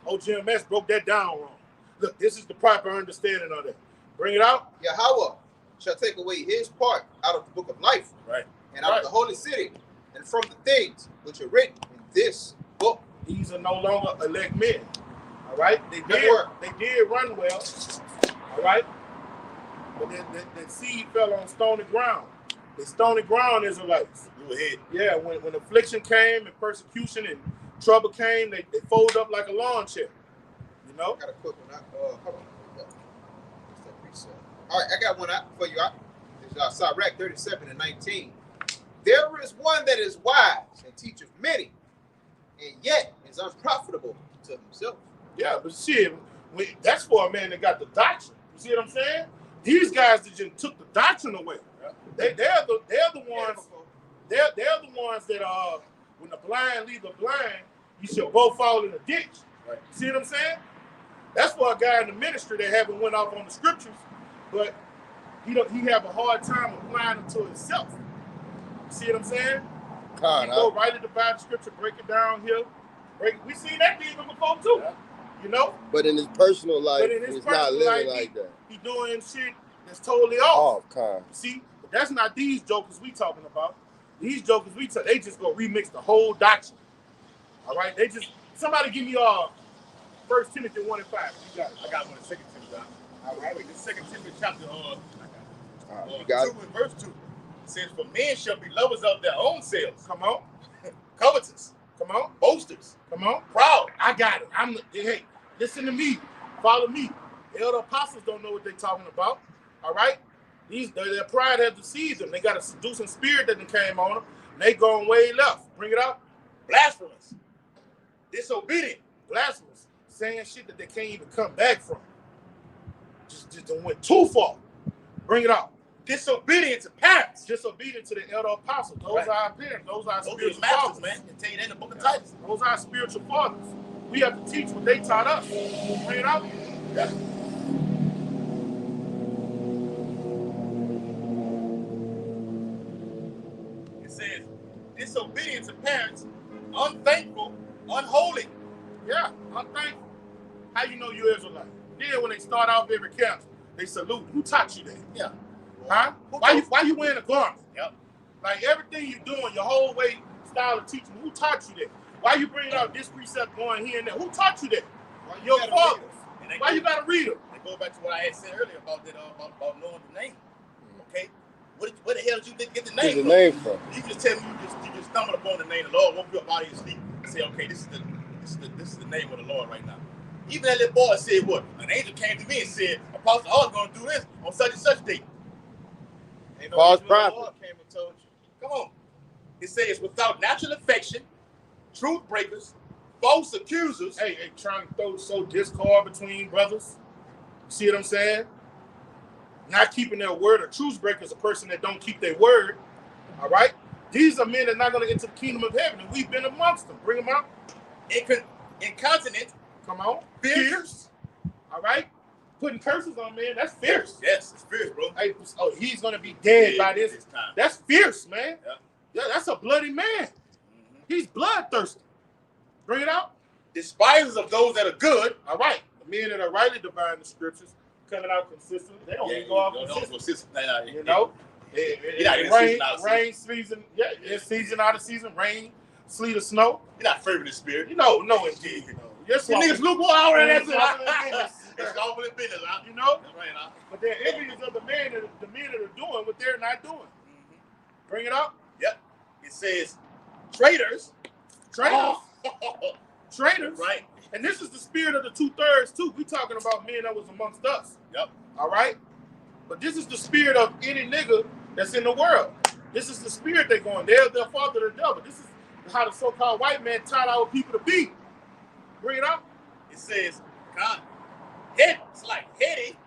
Oh, GMS broke that down wrong. Look, this is the proper understanding of that. Bring it out. Yahweh shall take away his part out of the book of life, Right. and out of the holy city, and from the things which are written in this book. These are no longer elect men. All right, they did run well. All right, but that seed fell on stony ground. The stony ground Israelites. You ahead. Yeah, when affliction came and persecution and trouble came, they fold up like a lawn chair. You know? I got a quick one. Hold on. What's that precept? All right, I got one out for you. It's Sirach 37 and 19. There is one that is wise and teacheth many, and yet is unprofitable to himself. Yeah, but shit, that's for a man that got the doctrine. You see what I'm saying? These guys that just took the doctrine away. They're the ones. They're the ones that when the blind lead the blind, you should both fall in a ditch. Right. You see what I'm saying? That's for a guy in the ministry that haven't went off on the scriptures, but he have a hard time applying them to himself. You see what I'm saying? God, Go right into the Bible scripture, break it down here. We seen that even before too. Yeah. You know? but in his personal life, he's not living like that. He doing shit that's totally off. Con. See? But that's not these jokers we talking about. These jokers they just go remix the whole doctrine. All right? Somebody give me 1 Timothy 1 and 5. You got it. I got one in 2 Timothy. All right. Wait, the 2 Timothy chapter You got 2 and verse 2. It says, for men shall be lovers of their own selves. Come on. Covetous. Come on. Boasters. Come on. Proud. I got it. Hey, listen to me. Follow me. The elder apostles don't know what they're talking about. All right? Their pride has deceived them. They got a seducing spirit that came on them. And they going way left. Bring it out. Blasphemous. Disobedient. Blasphemous. Saying shit that they can't even come back from. Just went too far. Bring it out. Disobedient to parents. Disobedient to the elder apostles. Those Right. are our parents. Those are our Those are spiritual masters, fathers. man. They tell you that in the book of Titus. Those are our spiritual fathers. We have to teach what they taught us. Bring it out. Yeah. It says, disobedient to parents, unthankful, unholy. Yeah, unthankful. How you know you're Israelite? Then when they start off every camp, they salute. Who taught you that? Yeah. Huh? Why you wearing a garment? Yep. Like everything you're doing, your whole way, style of teaching, who taught you that? Why you bringing out this precept going here and there? Who taught you that? Your father. Why you gotta read them? They go back to what I had said earlier about that about knowing the name. Okay? Where the hell did you get the name from? You just tell me you just stumbled upon the name of the Lord, woke you up out of your sleep, and say, okay, this is the name of the Lord right now. Even that little boy said what? An angel came to me and said, Apostle Hall's gonna do this on such and such date. Ain't no False angel of the prophet. Lord came and told you. Come on. It says without natural affection, truth breakers, false accusers. Hey, trying to sow discord between brothers. You see what I'm saying? Not keeping their word. A truth breaker is a person that don't keep their word. All right? These are men that are not going to enter the kingdom of heaven, and we've been amongst them. Bring them out. Incontinent. Come on. Fierce. All right? Putting curses on men, that's fierce. Yes, it's fierce, bro. Hey, he's going to be dead by this. time. That's fierce, man. Yeah. Yeah, that's a bloody man. Mm-hmm. He's bloodthirsty. Bring it out. Despisers of those that are good. All right. The men that are rightly dividing the scriptures, coming out consistent. They don't even go off consistent. You know? Rain season, it's season out of season, rain, sleet or snow. You're not favoring the spirit. No, indeed. You niggas lukewarm already. That's it. It's all in business, you know? That's right, huh? But they're envious of the men that are doing what they're not doing. Mm-hmm. Bring it up. Yep. It says traitors. Traitors. Oh. Traitors. Right. And this is the spirit of the 2/3 too. We talking about men that was amongst us. Yep. All right? But this is the spirit of any nigga that's in the world. This is the spirit they're going. They're the father of the devil. This is how the so-called white man taught our people to be. Bring it up. It says, God, head. It's like heady.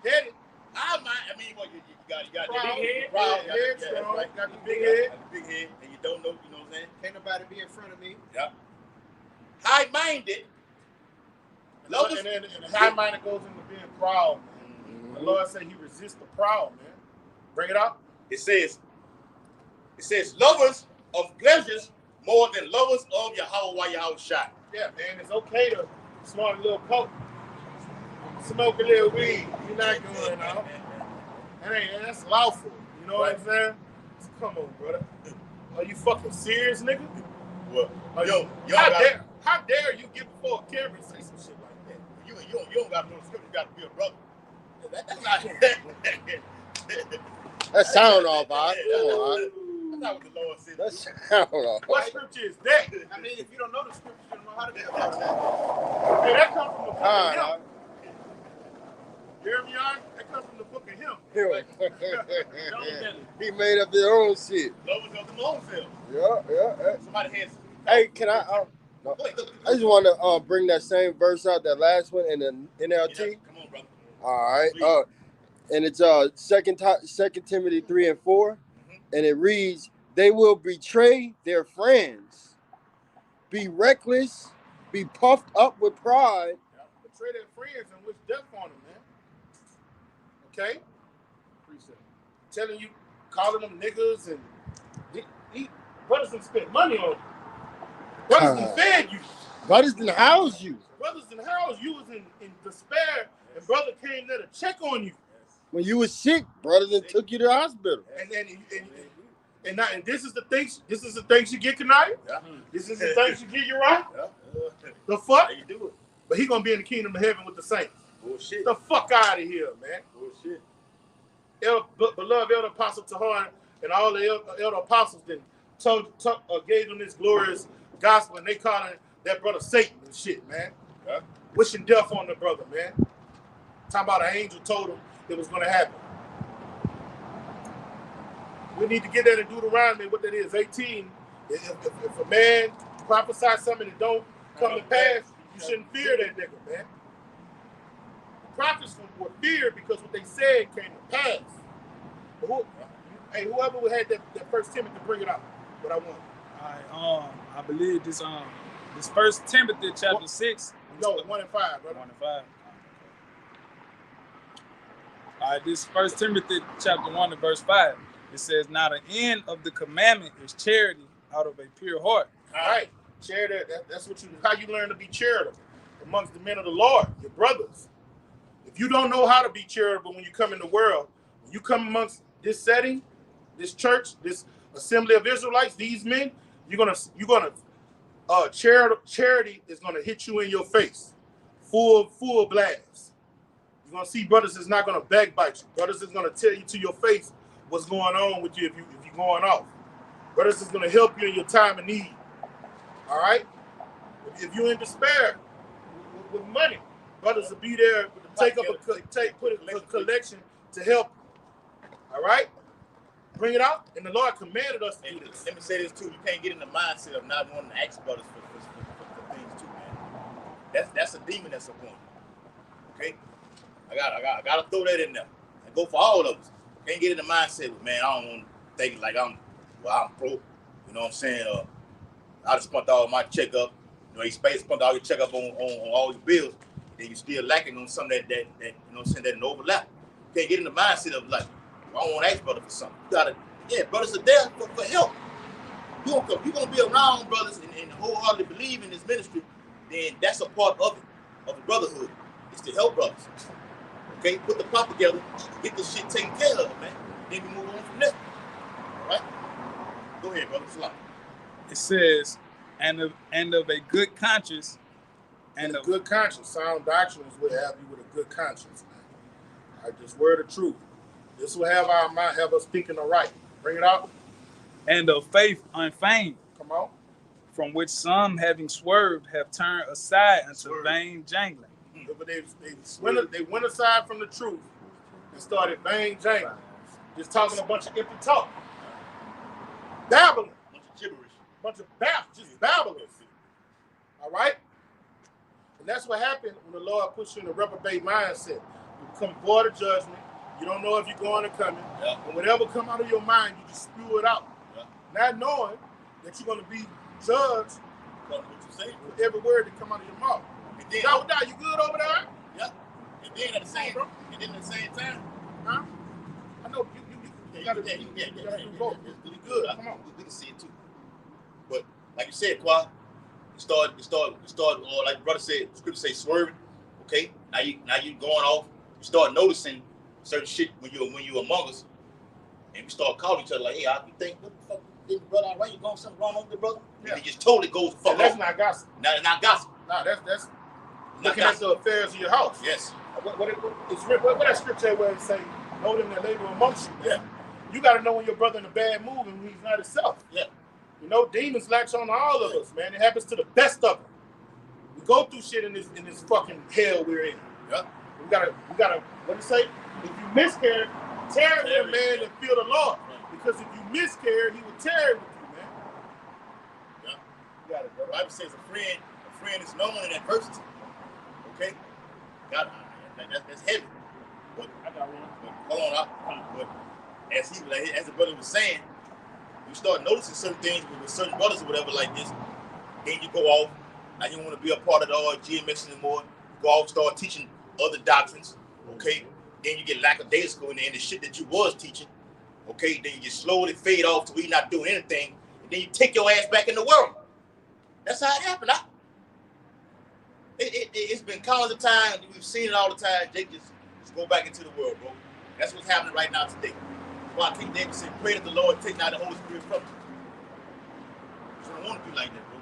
Headed. I mean, what you got Proud. the big head. Proud. Yeah, Head that's strong. right. Got the big head. Got the big head, and you don't know, you know what I'm saying? Can't nobody be in front of me. Yep. High-minded. And high-minded goes into being proud. The Lord said he resists the proud, man. Bring it out. It says, lovers of pleasures more than lovers of Yahweh while Yahweh shot. Yeah, man, it's okay to snort a little coke, smoke a little weed. You're not going out. That's lawful. You know what I'm saying? So come on, brother. Are you fucking serious, nigga? Well, how dare you get before a camera and say some shit like that? You don't got no scripture. You got to be a brother. That's not. That sound off, Bob. Come on. That's not what the Lord said. That sound off. What scripture is that? I mean, if you don't know the scripture, you don't know how to get about that. Hey, that comes from the book of Alright, him. You hear me, y'all? That comes from the book of him. He made up his own shit. Lovers of them own selves. Yeah. Somebody has. Hey, can I? No. I just want to bring that same verse out, that last one in the NLT. Come on, brother. All right. And it's 2 Timothy 3 and 4, and it reads, "They will betray their friends, be reckless, be puffed up with pride." Betray their friends and wish death on them, man. Okay? Appreciate it. Telling you, calling them niggas, and brothers done spent money on you. Brothers done fed you. Brothers done house you. Brothers done house you was in despair, and brother came there to check on you. When you was sick, brothers done took you to the hospital. And this is the things. This is the things you get tonight. Yeah. This is the things you get. You right? Yeah. The fuck? How you do it? But he gonna be in the kingdom of heaven with the saints. Bullshit. The fuck out of here, man. Bullshit. Beloved Elder Apostle Tahar and all the elder apostles then gave them this glorious gospel, and they calling that brother Satan and shit, man. Yeah. Wishing death on the brother, man. Talking about an angel told him it was gonna happen. We need to get that in Deuteronomy, what that is, 18. If a man prophesies something that don't come to pass, you shouldn't fear that nigga, man. The prophets were feared because what they said came to pass. But whoever had that First Timothy, bring it out. What I want. All right, I believe this 1 Timothy chapter 6. No, 1 and 5, brother. 1 and 5. All right, this 1 Timothy chapter 1 and verse 5. It says, "Now the end of the commandment is charity out of a pure heart." All right, charity. That's how you learn to be charitable amongst the men of the Lord, your brothers. If you don't know how to be charitable when you come in the world, when you come amongst this setting, this church, this assembly of Israelites, these men, charity is gonna hit you in your face, full blast. You're gonna see brothers is not gonna backbite you. Brothers is gonna tell you to your face what's going on with you if you're going off. Brothers is gonna help you in your time of need. All right. If you're in despair with money, brothers will be there to put a collection to help. All right. Bring it out, and the Lord commanded us to do this. Let me say this too: you can't get in the mindset of not wanting to ask brothers for things too, man. That's a demon that's upon you. Okay, I gotta throw that in there and go for all of us. Can't get in the mindset of, man, I don't want to think like I'm pro. You know what I'm saying? I just spent all my checkup. You know, you spent all your checkup on all your bills, then you still lacking on something that you know what I'm saying, that an overlap. You can't get in the mindset of like, I don't want to ask brother for something. You gotta, brothers are there for help. You're gonna be around brothers and wholeheartedly believe in this ministry, then that's a part of it, of the brotherhood. It's to help brothers. Okay, put the plot together, get this shit taken care of, man. Then we move on from there. All right? Go ahead, brother. It's It says, and of a good conscience, And a good conscience, sound doctrine is what have you with a good conscience, man. All right, just word of truth. This will have our mind, have us thinking the right. Bring it out. and of faith unfeigned, Come on. from which some, having swerved, have turned aside unto vain jangling. But they went aside from the truth and started vain jangling. Just talking a bunch of empty talk. Babbling. bunch of gibberish. Bunch of just babbling. All right? And that's what happened when the Lord puts you in a reprobate mindset. You become void of judgment. You don't know if you're going or coming. Yeah. And whatever come out of your mind, you just spew it out. Yeah. Not knowing that you're going to be judged What you say? for every word that come out of your mouth. And then, Now, you good over there? yeah. And then at the same, and then at the same time, Huh? I know you gotta do both. It's good. Come on. We can see it too. But like you said, Qua, you start, or like the brother said, the scripture say swerving. Okay, now you going off. You start noticing certain shit when you among us, and we start calling each other like, hey, you think what the fuck, is the brother all right? You going something wrong with the brother? Yeah. And it just totally goes the fuck And that's off. not gossip. Not gossip. No, that's Not looking at the affairs of your house. Yes. What that scripture where it say, know them that labor amongst you. Yeah. You got to know when your brother in a bad mood and when he's not himself. Yeah. You know, demons latch on to all of us, man. It happens to the best of them. We go through shit in this fucking hell we're in. Yeah. We gotta. What it say? If you miscarry, tarry with a man and feel the Lord. Because if you miscarry, he will tarry with you, man. Yeah. You got it, The brother. Bible says a friend is known in adversity. Okay? God, that's heavy. But I got one. hold on, but as the brother was saying, you start noticing certain things with certain brothers or whatever like this. Then you go off. Now you don't want to be a part of the GMS anymore. You go off, start teaching other doctrines. Okay? Then you get lackadaisical in the shit that you was teaching. Okay? Then you just slowly fade off to where you're not doing anything. And then you take your ass back in the world. That's how it happened. It's been countless of times. We've seen it all the time. Jake just go back into the world, bro. That's what's happening right now today. Why King David said, pray that the Lord take out the Holy Spirit from you. So I don't want to be like that, bro.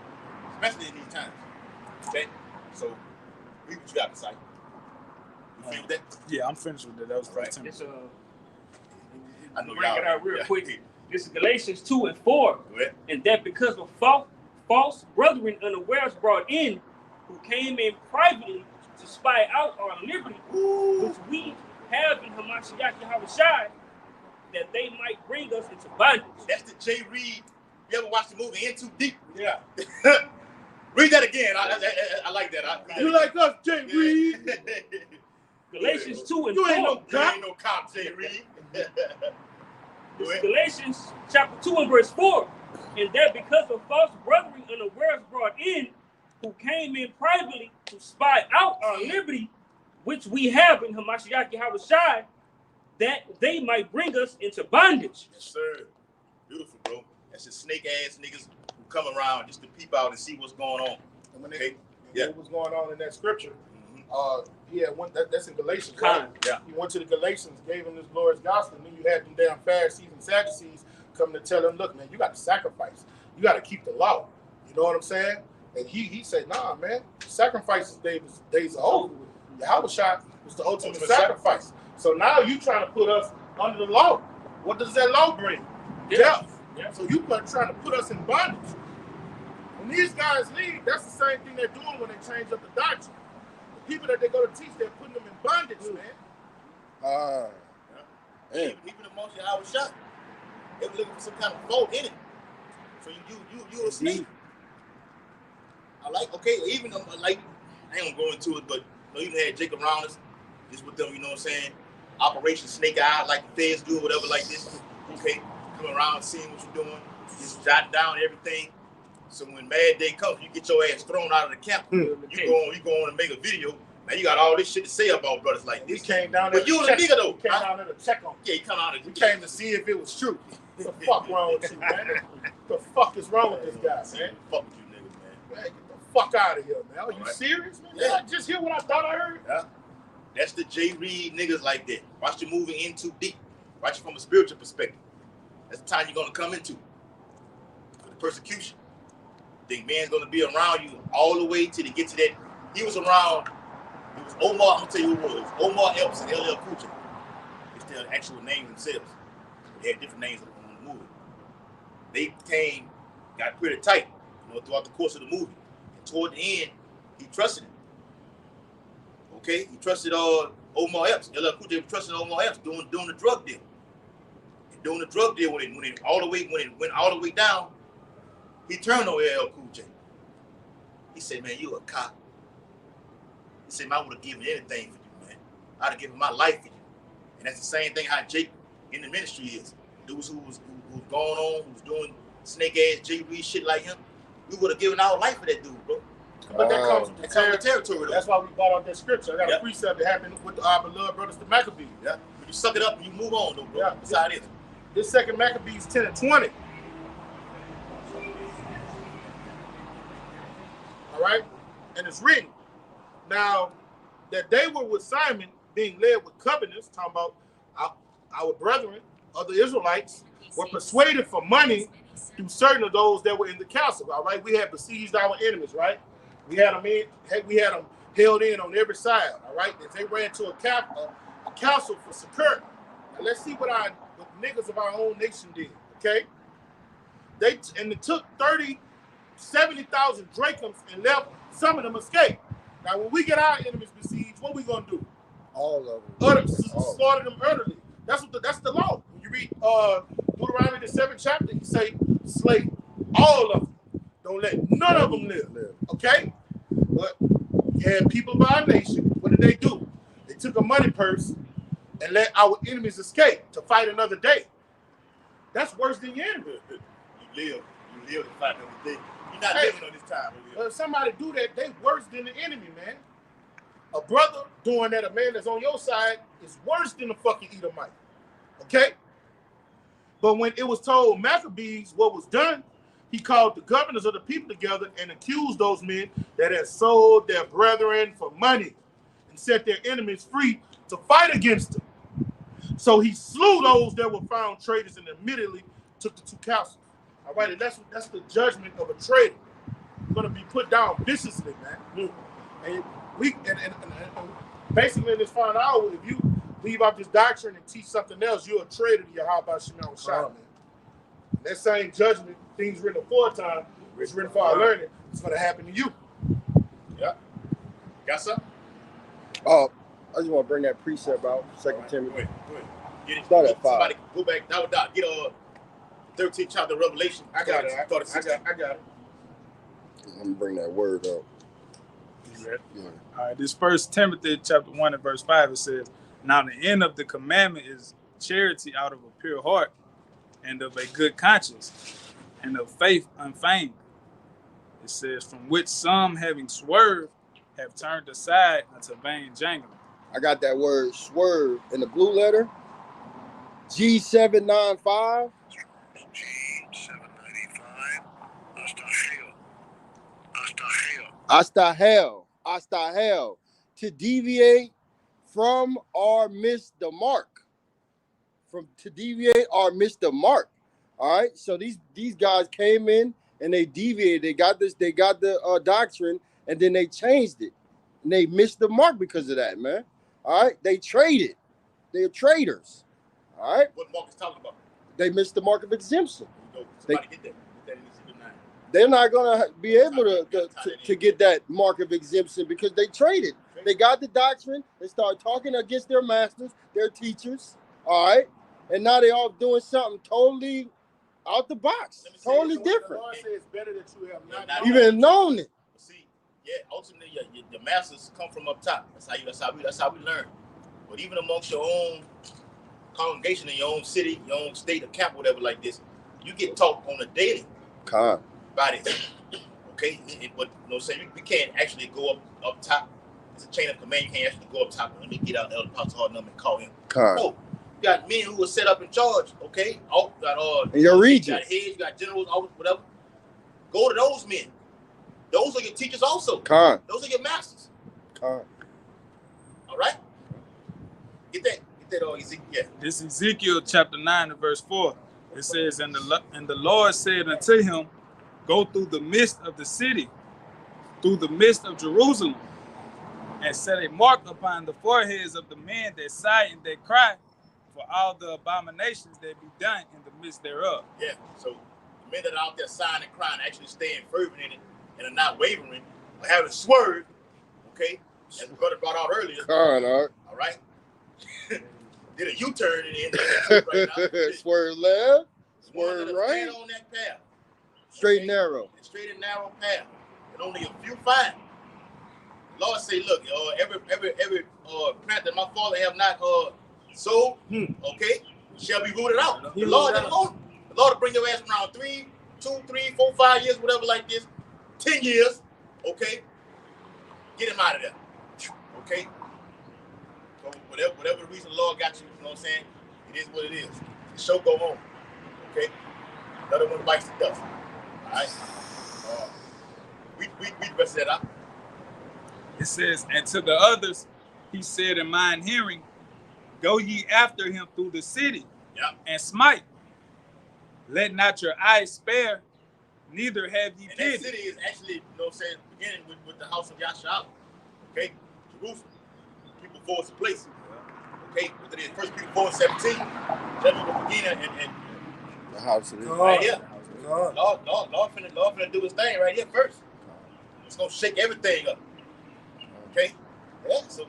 Especially in these times. Okay? So, read what you got to say. You feel that? Yeah, I'm finished with that. That was Right. right. It's I know bring it y'all- out real yeah. quick. This is Galatians 2:4. Go ahead. And that because of false brethren unawares brought in, who came in privately to spy out our liberty, which we have in Hamashiach Yahushua, that they might bring us into bondage. That's the Jay Reed. You ever watched the movie In Too Deep? Yeah. Read that again. I like that. You like us, Jay Reed? Galatians 2 and You 4. ain't no You ain't no cop, Jay Reed. This Go is ahead. Galatians chapter 2 and verse 4. And that because of false brethren unawares brought in, who came in privately to spy out our liberty, which we have in Hamashiach Yahushua, that they might bring us into bondage. Yes, sir. Beautiful, bro. That's just snake ass niggas who come around just to peep out and see what's going on. And when Okay. what was going on in that scripture? Mhm. He had one. That's in Galatians. Right? Yeah. He went to the Galatians, gave him this glorious gospel, and then you had them damn Pharisees and Sadducees coming to tell him, look, man, you got to sacrifice. You got to keep the law. You know what I'm saying? And he said, nah, man, sacrifices days are over. Yahushua was the ultimate sacrifice. So now you trying to put us under the law. What does that law bring? Death. Yeah. So you trying to put us in bondage. When these guys leave, that's the same thing they're doing when they change up the doctrine. The people that they go to teach, they're putting them in bondage, man. Man. Even amongst your hour shot, they were looking for some kind of fault in it. So you a snake. I like, okay, even like, I ain't gonna go into it, but you know, even had Jacob around us, just with them, you know what I'm saying? Operation Snake Eye, like the feds do, whatever, like this. Okay, coming around, seeing what you're doing, just jotting down everything. So when Mad Day comes, you get your ass thrown out of the camp. You go on and make a video. Man, you got all this shit to say about brothers like We this. came down there. But you to a check- nigga though. We came down there to check on. Yeah, you come out and We came to see if it was true. What the fuck wrong with you, man? What the fuck is wrong with this guy, man? Fuck with you niggas, man. Man, get the fuck out of here, man. Are you All right. serious, man? Yeah. Did I just hear what I thought I heard? Yeah. That's the J. Reed niggas like that. Watch you moving in too deep. Watch you from a spiritual perspective. That's the time you're gonna come into. For the persecution. Think man's gonna be around you all the way till they get to that. He was around, it was Omar, I'm gonna tell you who it was. It was Omar Epps and LL Cool J. It's their actual names themselves. They had different names on the movie. They came, got pretty tight, you know, throughout the course of the movie. And toward the end, he trusted him. Okay, he trusted Omar Epps. LL Cool J trusted Omar Epps doing the drug deal. And doing the drug deal when it went all the way down, he turned on LL Cool J. He said, "Man, you a cop." He said, "Man, I would have given anything for you, man. I'd have given my life for you." And that's the same thing how Jake in the ministry is. Dudes who's going on, who's doing snake ass J. Reed shit like him, we would have given our life for that dude, bro. But that comes with the That comes with territory, though. That's why we brought out that scripture. I got Yep. a precept that happened with our beloved brothers, the Maccabees. Yeah. But you suck it up and you move on, though, bro. Yeah. That's how it is. This second Maccabees 10 and 20. All right? And it's written. Now, that they were with Simon, being led with covenants, talking about our brethren, other Israelites, were persuaded for money through certain of those that were in the council. All right? We had besieged our enemies, right? We had them held in on every side, all right? If they ran to a council for security. Now, let's see what niggas of our own nation did, okay? They took 70,000 drachms and left some of them escape. Now, when we get our enemies besieged, what we gonna do? All of them. Slaughter them utterly. That's the law. When you read Deuteronomy the 7th chapter, you say slay all of them. Don't let none of them live. Okay? But you had people of our nation. What did they do? They took a money purse and let our enemies escape to fight another day. That's worse than your enemy. You live to fight another day. You're not living on this time. If somebody do that, they worse than the enemy, man. A brother doing that, a man that's on your side, is worse than a fucking Edomite. Okay? But when it was told Maccabees what was done, he called the governors of the people together and accused those men that had sold their brethren for money and set their enemies free to fight against them. So he slew those that were found traitors and immediately took the two councils. All right, and that's the judgment of a traitor. Going to be put down viciously, man. And basically in this final hour, if you leave out this doctrine and teach something else, you're a traitor to Yahweh Shemel Shah, man. That same judgment, things written aforetime, it's written for our learning, it's going to happen to you. Yeah. Got something? I just want to bring that precept out, 2 Timothy. Go ahead. Get it. Start at 5. Somebody go back. Get 13th chapter of Revelation. I got it. I'm going to bring that word up. Yeah. All right, this 1 Timothy chapter 1 and verse 5, it says, "Now the end of the commandment is charity out of a pure heart, and of a good conscience, and of faith unfeigned." It says, "From which some, having swerved, have turned aside unto vain jangling." I got that word swerve in the blue letter. G795. G795. Astahel. To deviate from or miss the mark. All right. So these guys came in and they deviated. They got the doctrine, and then they changed it. And they missed the mark because of that, man. All right. They traded. They're traitors. All right. What Mark is talking about? They missed the mark of exemption. Somebody get that. That in the 9. They're not gonna be able to get that mark of exemption because they traded. They got the doctrine. They started talking against their masters, their teachers. All right, and now they all doing something totally out the box, totally different. The Lord says it's better that you have not Even known it. See, yeah, ultimately, the masters come from up top. That's how we learn. But even amongst your own congregation in your own city, your own state or camp, whatever like this, you get taught on a daily about it. Okay, but you know, we can't actually go up top. It's a chain of command. You can't actually go up top and get out Elder Apostle Hard number and call him. No, you got men who are set up in charge. Okay, in your region, you got heads, you got generals, whatever. Go to those men. Those are your teachers also. Those are your masters. All right. Get that, Ezekiel. Yeah. This Ezekiel chapter 9 and verse 4. It says, and the Lord said unto him, "Go through the midst of the city, through the midst of Jerusalem, and set a mark upon the foreheads of the men that sigh and that cry for all the abominations that be done in the midst thereof." Yeah, so the men that are out there sighing and crying actually staying fervent in it and are not wavering or having swerved, okay, as the brother brought out earlier. All right. Did a U-turn in the right now. Swerve left, swerve right. On that path. Straight and narrow. Straight and narrow path. And only a few find. The Lord say, look, every plant that my Father have not sowed, okay, shall be rooted out. The Lord will bring your ass around 2, 3, 4, 5 years, whatever like this, 10 years, okay, Get him out of there. Okay? So whatever the reason the Lord got you, you know what I'm saying? It is what it is. The show go on. Okay? Another one bites the dust. All right? We the rest of that out. It says, and to the others, he said in mine hearing, go ye after him through the city and smite. Let not your eyes spare, neither have ye pity. And that city is actually, you know what I'm saying, beginning with the house of Yahshua. Okay? Jerusalem. People force the place. Okay? What it is, 1 Peter 4:17. Judgment will begin and The house of Israel. right here. Lord finna do his thing right here first. It's gonna shake everything up. Okay? Yeah, so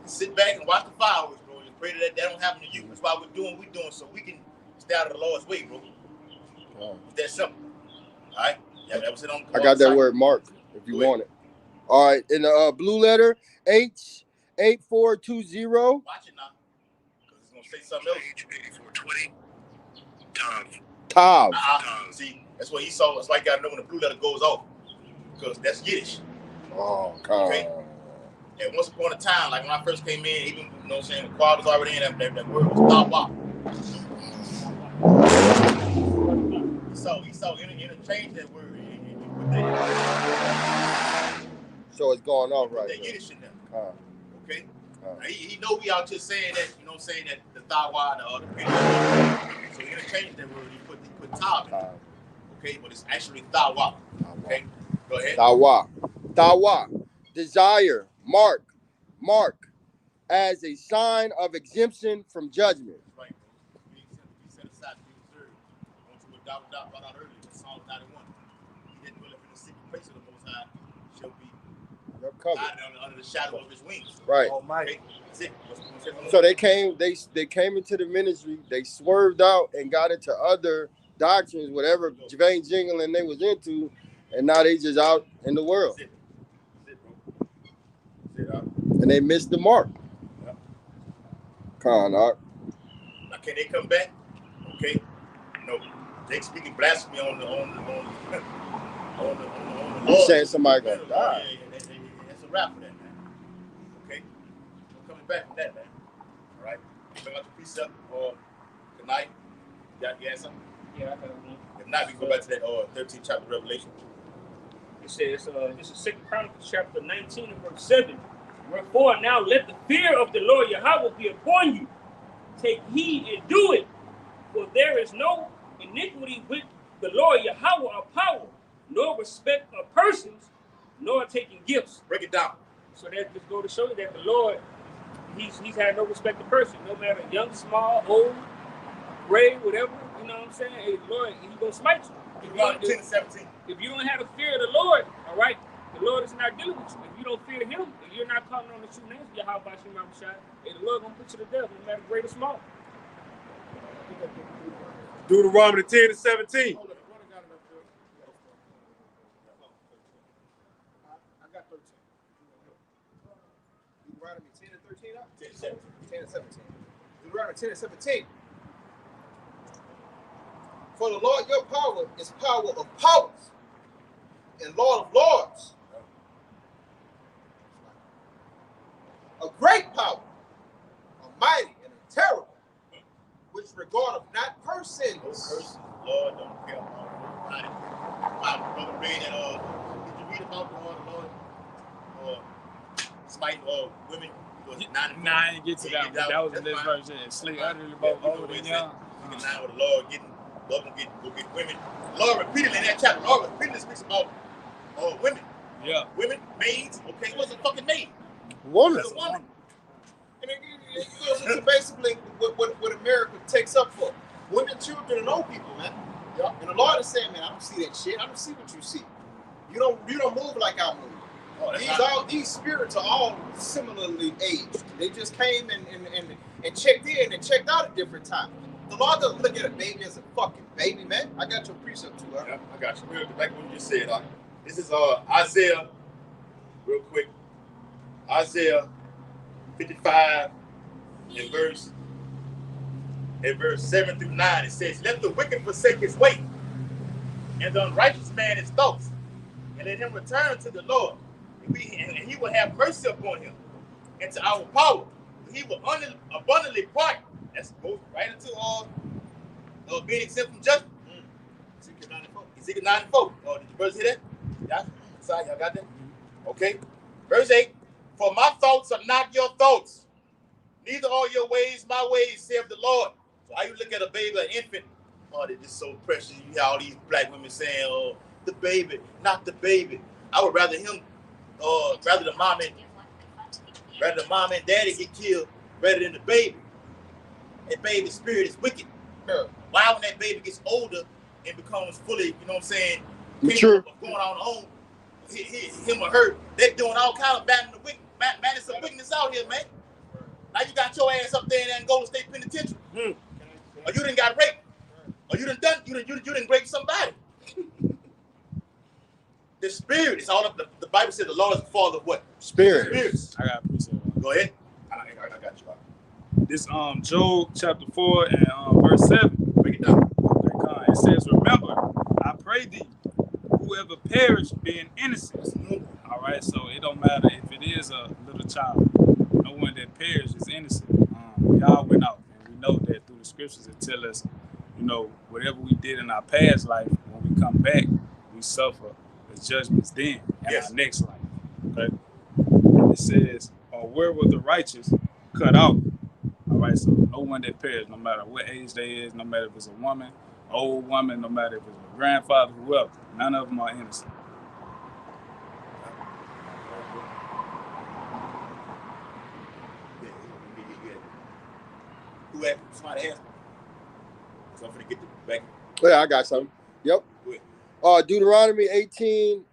sit back and watch the fireworks, bro. Just pray that don't happen to you. That's why we're doing what we're doing, so we can stay out of the Lord's way, bro. It's that simple. All right? Yeah, that was it on. I got that word mark if you want it. All right, in the blue letter H8420. Watch it now. Because it's gonna say something else. H8420. Tav. See, that's what he saw. That's why you gotta know when the blue letter goes off. Because that's Yiddish. Oh, God. Okay. And once upon a time, like when I first came in, even, you know what I'm saying, the choir was already in, that word was Tawa. He saw interchange that word. So it's going off right that now. Yiddish in there. Okay? He know we out here saying that, you know what I'm saying, that the Tawa, the penny. So he interchanged that word. He put Tav in there. Okay? But it's actually Tawa. Okay? Go ahead. Tawa. Desire. Mark. As a sign of exemption from judgment. Right, bro. He set aside to be observed. Once you brought out earlier, Psalm 91. He that dwelleth in the secret place of the Most High shall be hiding under the shadow of his wings. Right. Okay? That's it. So they came into the ministry, they swerved out and got into other doctrines, whatever Javane Jingling they was into, and now they just out in the world. That's it, bro. That's it, and they missed the mark. Yep. Now can they come back? Okay. No. They speaking blasphemy on the Lord. Saying somebody gonna die. Yeah, that's a wrap for that, man. Okay? No coming back from that, man. All right? Bring out the precept tonight. You got something? Yeah, I got one. If not, we can go back to that 13th chapter of Revelation. It says, this is 2 Chronicles chapter 19 and verse 7. Wherefore now let the fear of the Lord Yahweh be upon you. Take heed and do it. For there is no iniquity with the Lord Yahweh or power, nor respect of persons, nor taking gifts. Break it down. So that just go to show you that the Lord, he's had no respect of person, no matter young, small, old, gray, whatever. You know what I'm saying? Hey, Lord, he's gonna smite you. If you don't have the fear of the Lord, all right, the Lord is not dealing with you. If you don't fear him, if you're not calling on the true names of Yahweh Bashim Shai, the Lord gonna put you to death, no matter great or small. Deuteronomy 10 and 17. I got 13. Deuteronomy 10 and 13 up? 10 and 17. Deuteronomy 10 and 17. For the Lord your power is power of powers and Lord of lords. A great power, a mighty and a terrible, which regardeth not persons. No persons. Lord don't care about nobody. My brother read that, did you read about the Lord smiting women? Nine get to that. That was in this verse. Sleep utterly both old and young. Now with the Lord Lord will get women. The Lord repeatedly in that chapter, Lord repeatedly speaks about women. Yeah. Women, maids. Okay, what's a fucking maid? Woman. It's a woman. And it goes into basically what America takes up for women, children, and old people, man. Yeah. And the Lord is saying, man, I don't see that shit. I don't see what you see. You don't move like I move. These spirits are all similarly aged. They just came and checked in and checked out at different times. The Lord doesn't look at a baby as a fucking baby, man. I got your precept too, huh? Yeah, I got you. Real back what you just said. This is Isaiah, real quick. Isaiah 55 in verse 7 through 9. It says, let the wicked forsake his way, and the unrighteous man his thoughts, and let him return to the Lord, and he will have mercy upon him, and to our power. He will abundantly pardon. That's goes right into being exempt from judgment. Ezekiel 94. Ezekiel 94. Did the brothers hear that? Yeah? Sorry, y'all got that? Okay. Verse 8. For my thoughts are not your thoughts, neither are your ways my ways, saith the Lord. So how you look at a baby, an infant, oh, they're just so precious. You hear all these black women saying, oh, the baby, not the baby. I would rather him, rather the mom and daddy get killed rather than the baby. That baby's spirit is wicked. Why when that baby gets older and becomes fully, you know what I'm saying, mature, of going on own, him or her, they're doing all kind of madness of wickedness out here, man. Now you got your ass up there in Angola State Penitentiary. Or you done got raped. Or you done raped somebody. The spirit is all up. The Bible said the Lord is the father of what? Spirits. I got a piece of it. Go ahead. I got you. This Job chapter 4 and verse 7. Break it down. It says, remember, I pray thee, whoever perished being innocent. All right, so it don't matter if it is a little child. No one that perished is innocent. We all went out, and we know that through the scriptures it tell us, you know, whatever we did in our past life, when we come back, we suffer the judgments then in our next life. Okay, and it says, where were the righteous cut out? All right, so no one that perished, no matter what age they is, no matter if it's a woman, old woman, no matter if it's a grandfather, whoever, none of them are innocent. Who had somebody asked? So I'm gonna get the back. Oh, yeah, I got something. Yep. Deuteronomy 18,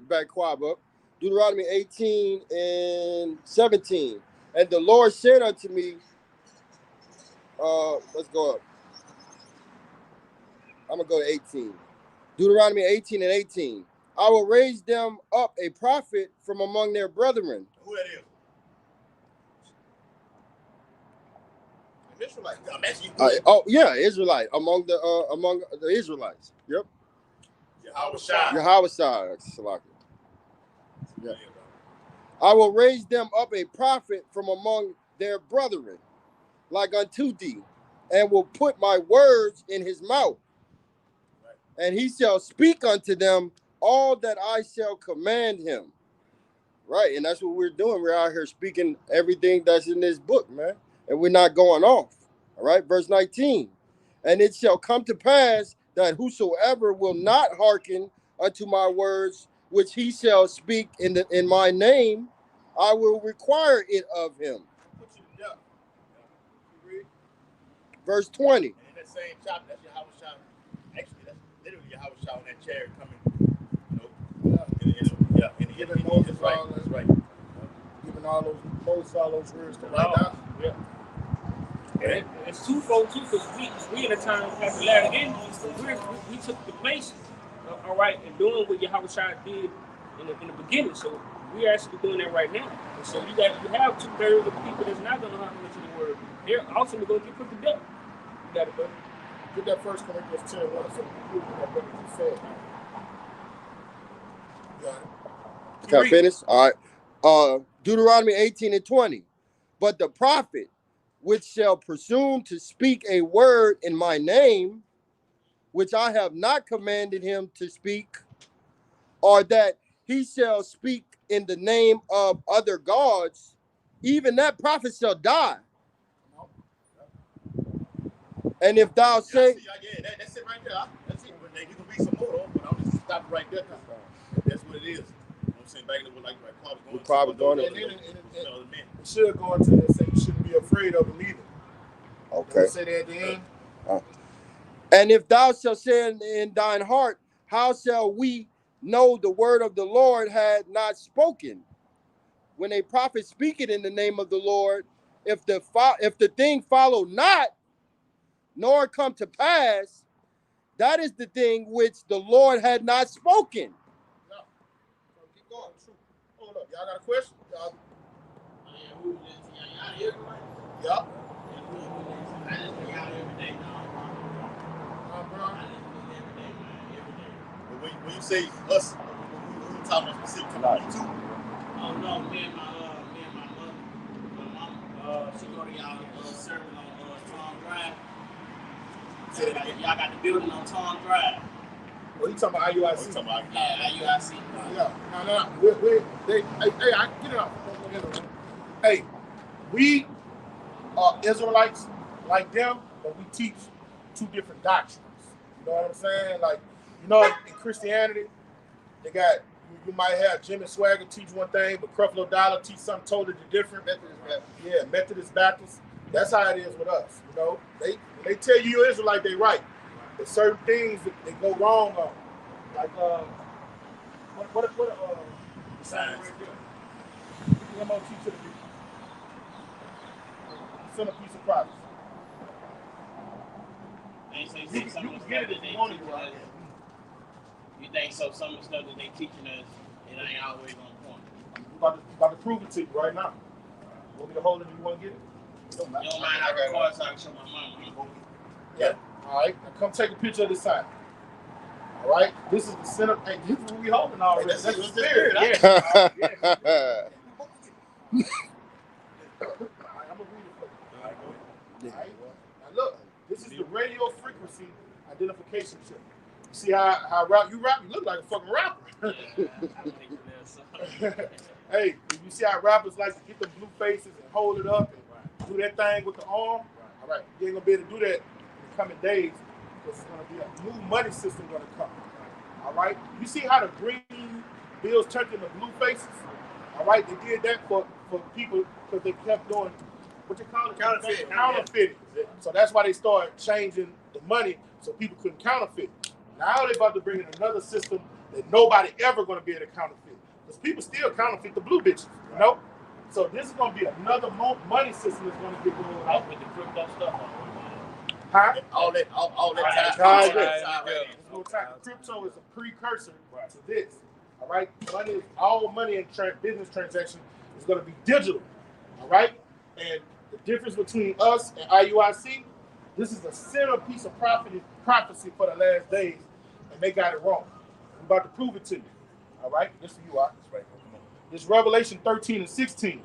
back Quab up. Deuteronomy 18 and 17. And the Lord said unto me, let's go up. I'm going to go to 18. Deuteronomy 18 and 18. I will raise them up a prophet from among their brethren. Who that is? Israelite. Israelite among the Israelites. Yep. Yahweh Shai. Yeah. I will raise them up a prophet from among their brethren, like unto thee, and will put my words in his mouth. And he shall speak unto them all that I shall command him. Right, and that's what we're doing. We're out here speaking everything that's in this book, man. And we're not going off. All right, verse 19. And it shall come to pass that whosoever will not hearken unto my words, which he shall speak in my name, I will require it of him. Verse 20. And in that same chapter, that's Yahweh Shai. Actually, that's literally Yahweh Shai on that chariot coming. Giving Moses that's right. That's right. Giving Moses all those words to write down. Yeah. And it's twofold too, because we in a time after latter end, we took the place, all right, and doing what Yahweh Shai did in the beginning. So we're actually doing that right now. And so you have 2/3 of the people that's not going to hearken to the word. They're ultimately going to get put to death. You got it, brother. Get that 1 Corinthians 10:1 so we can what you said. Got it. Can I finish? All right. Deuteronomy 18 and 20. But the prophet which shall presume to speak a word in my name, which I have not commanded him to speak, or that he shall speak in the name of other gods, even that prophet shall die. And if thou say, that's it right there. That's it. But you can read some more, but I'm just stop right there. That's what it is. I'm saying back in the like probably going it should go into and say you shouldn't be afraid of them either. Okay. Say that at the end. And if thou shalt say in thine heart, how shall we know the word of the Lord had not spoken? When a prophet speaketh in the name of the Lord, if the thing follow not, nor come to pass, that is the thing which the Lord had not spoken. No. So keep going. Hold up. Y'all got a question? Y'all? When you say us, who you talking about specifically? You too? Oh no, me and my mother, my mom, she go to y'all serving on Tom Drive. Y'all got the building on Tom Drive. Well, you talking about IUIC? talking about Yeah, IUIC. Yeah. No. Hey, I get it off. Hey, we are Israelites like them, but we teach two different doctrines. You know what I'm saying? Like, you know, in Christianity, they got you might have Jim and Swagger teach one thing, but Creflo Dollar teach something totally different. Methodist Baptist. That's how it is with us. You know, they tell you you're Israelite, they right. But certain things that they go wrong on, like what Science. right there. MOT to the people. Centerpiece of prophecy. You can get it if you want to. Right? You think so? Some of the stuff that they teaching us, it ain't always on point. I'm about to prove it to you right now. You want me to hold it if you want to get it? You don't mind I record so I can show my mama? Yeah. All right. Now come take a picture of this sign. All right. This is the center. Hey, this is what we holding already. That's the spirit. Yeah. I'm gonna read it for you. All right. Now look, this is the radio frequency identification chip. You see how you rap? You look like a fucking rapper. Hey, you see how rappers like to get the blue faces and hold it up and do that thing with the arm? All right, you ain't gonna be able to do that in the coming days because it's gonna be a new money system gonna come. All right, you see how the green bills turned into blue faces? All right, they did that for people because they kept doing what they call it counterfeiting. So that's why they started changing the money so people couldn't counterfeit. Now they're about to bring in another system that nobody ever gonna be able to counterfeit. Because people still counterfeit the blue bitches, you know? So this is going to be another money system that's going to get going on. With the crypto stuff. Huh? All that Crypto is a precursor to this. All right? Money is all money in business transaction is going to be digital. All right? And the difference between us and IUIC, this is a centerpiece of prophecy for the last days, and they got it wrong. I'm about to prove it to you. All right, this for you, Art. Right. It's Revelation 13 and 16.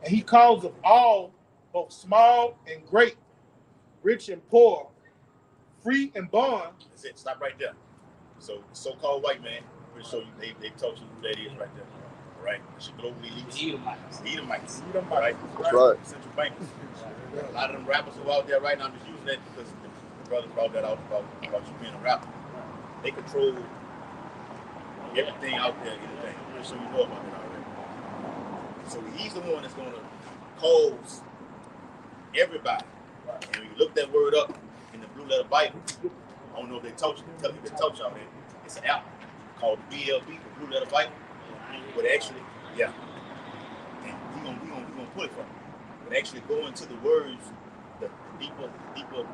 And he calls of all, both small and great, rich and poor, free and bond. That's it. Stop right there. So so-called white man, we'll show you, they told you who that is right there. All right? It's your global elites. Edomites. Right? That's right. Central bankers. A lot of them rappers who are out there right now, I'm just using that because the brother brought that out about you being a rapper. They control everything out there, anything. I'm pretty sure you know about it already. So he's the one that's going to cause everybody. Right. And when you look that word up in the Blue Letter Bible, I don't know if they taught you, they taught y'all that. It's an app called the BLB, the Blue Letter Bible. But actually, yeah. And we're gonna put it for you. But actually go into the words, the deeper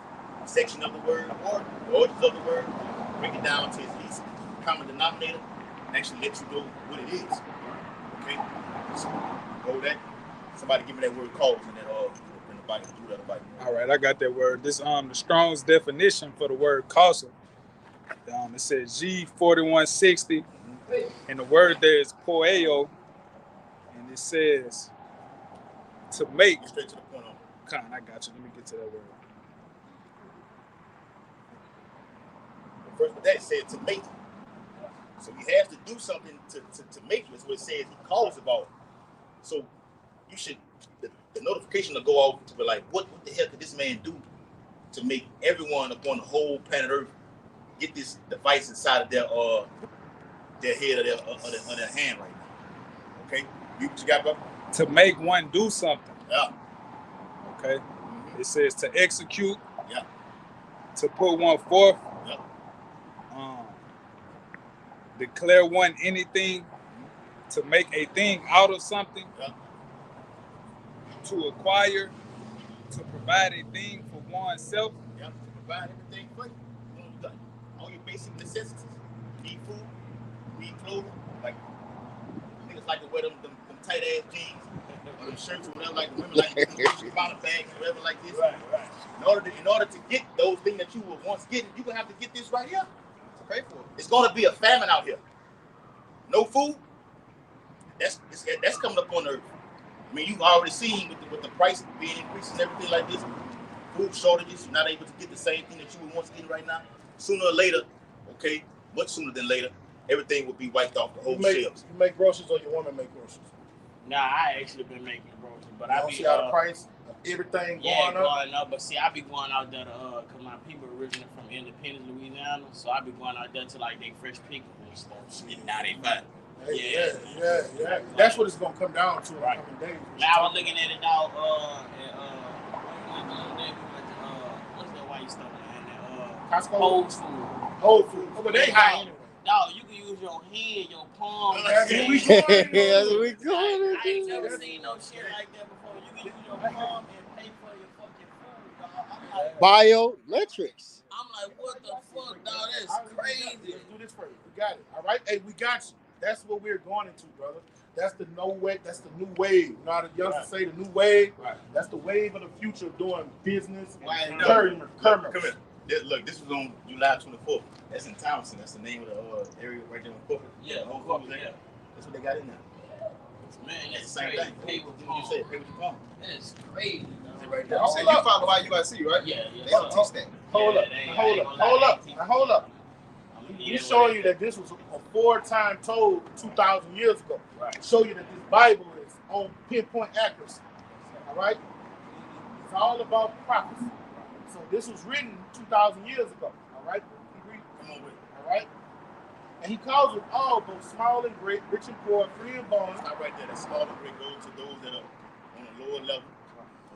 section of the word, or the origins of the word, break it down to its least common denominator, and actually let you know what it is. Okay? So go that. Somebody give me that word cause in the Bible, Blue Letter Bible. All right, I got that word. This the Strong's definition for the word causal. It says G4160, and the word there is poeo, and it says to make. Get straight to the point on. Con, I got you. Let me get to that word. First, but that said to make. So he has to do something to make you. That's what it says. He calls about. So you should the notification will go off to be like, what the hell could this man do to make everyone upon the whole planet Earth get this device inside of their head or their hand right now? Okay, you what you got, bro? To make one do something. Yeah. Okay. Mm-hmm. It says to execute. Yeah. To put one forth. Yeah. Declare one anything. To make a thing out of something. Yeah. To acquire. To provide a thing for oneself. Yeah. To provide everything for you. All your basic necessities. Need food. Need clothing. Like niggas like to wear them tight ass jeans. Or them shirts or whatever, like the women like to get bottom bags or whatever like this. Right. In order to get those things that you were once getting, you're gonna have to get this right here. To pay for it. It's gonna be a famine out here. No food, That's coming up on Earth. I mean, you've already seen with the price being increased and everything like this, food shortages. You're not able to get the same thing that you would once get right now. Sooner or later, okay, much sooner than later, everything will be wiped off the whole shelves. You make groceries or your woman make groceries? Nah, I actually been making groceries, but I be see how the price of everything going up. But see, I be going out there to cause my people originally from Independence, Louisiana, so I be going out there to like they fresh pickles and stuff. And now they fat. Yeah. That's what it's gonna come down to in the coming days. Now I was looking at it now. What's that white stuff? Costco. Whole Foods. Oh, but they high anyway. Dog, you can use your hand, your palm. That's what we going. I ain't never seen no shit like that before. You can use your palm and pay for your fucking food, dog. I'm like, biometrics. I'm like, what the fuck, dog? That's crazy. Let's do this for you. We got it. All right. Hey, we got you. That's what we're going into, brother. That's the way. That's the new wave. You know how the youngsters say the new wave. Right. That's the wave of the future of doing business. Come here. Look, this was on July 24th. That's in Townsend. That's the name of the area right there in Corporate. Yeah, that's what they got in there. Man, that's the same crazy. thing. Pay with your palm. That's crazy. Right there. You said you follow IUIC, right? Yeah. They don't teach that. Hold up. We're showing you that this was a 4-time told 2,000 years ago. Right. Show you that this Bible is on pinpoint accuracy. All right? It's all about prophecy. So this was written 2,000 years ago. All right? Come on with it. All right? And he calls it all, both small and great, rich and poor, free and bond. Stop right there. That small and great goes to those that are on a lower level.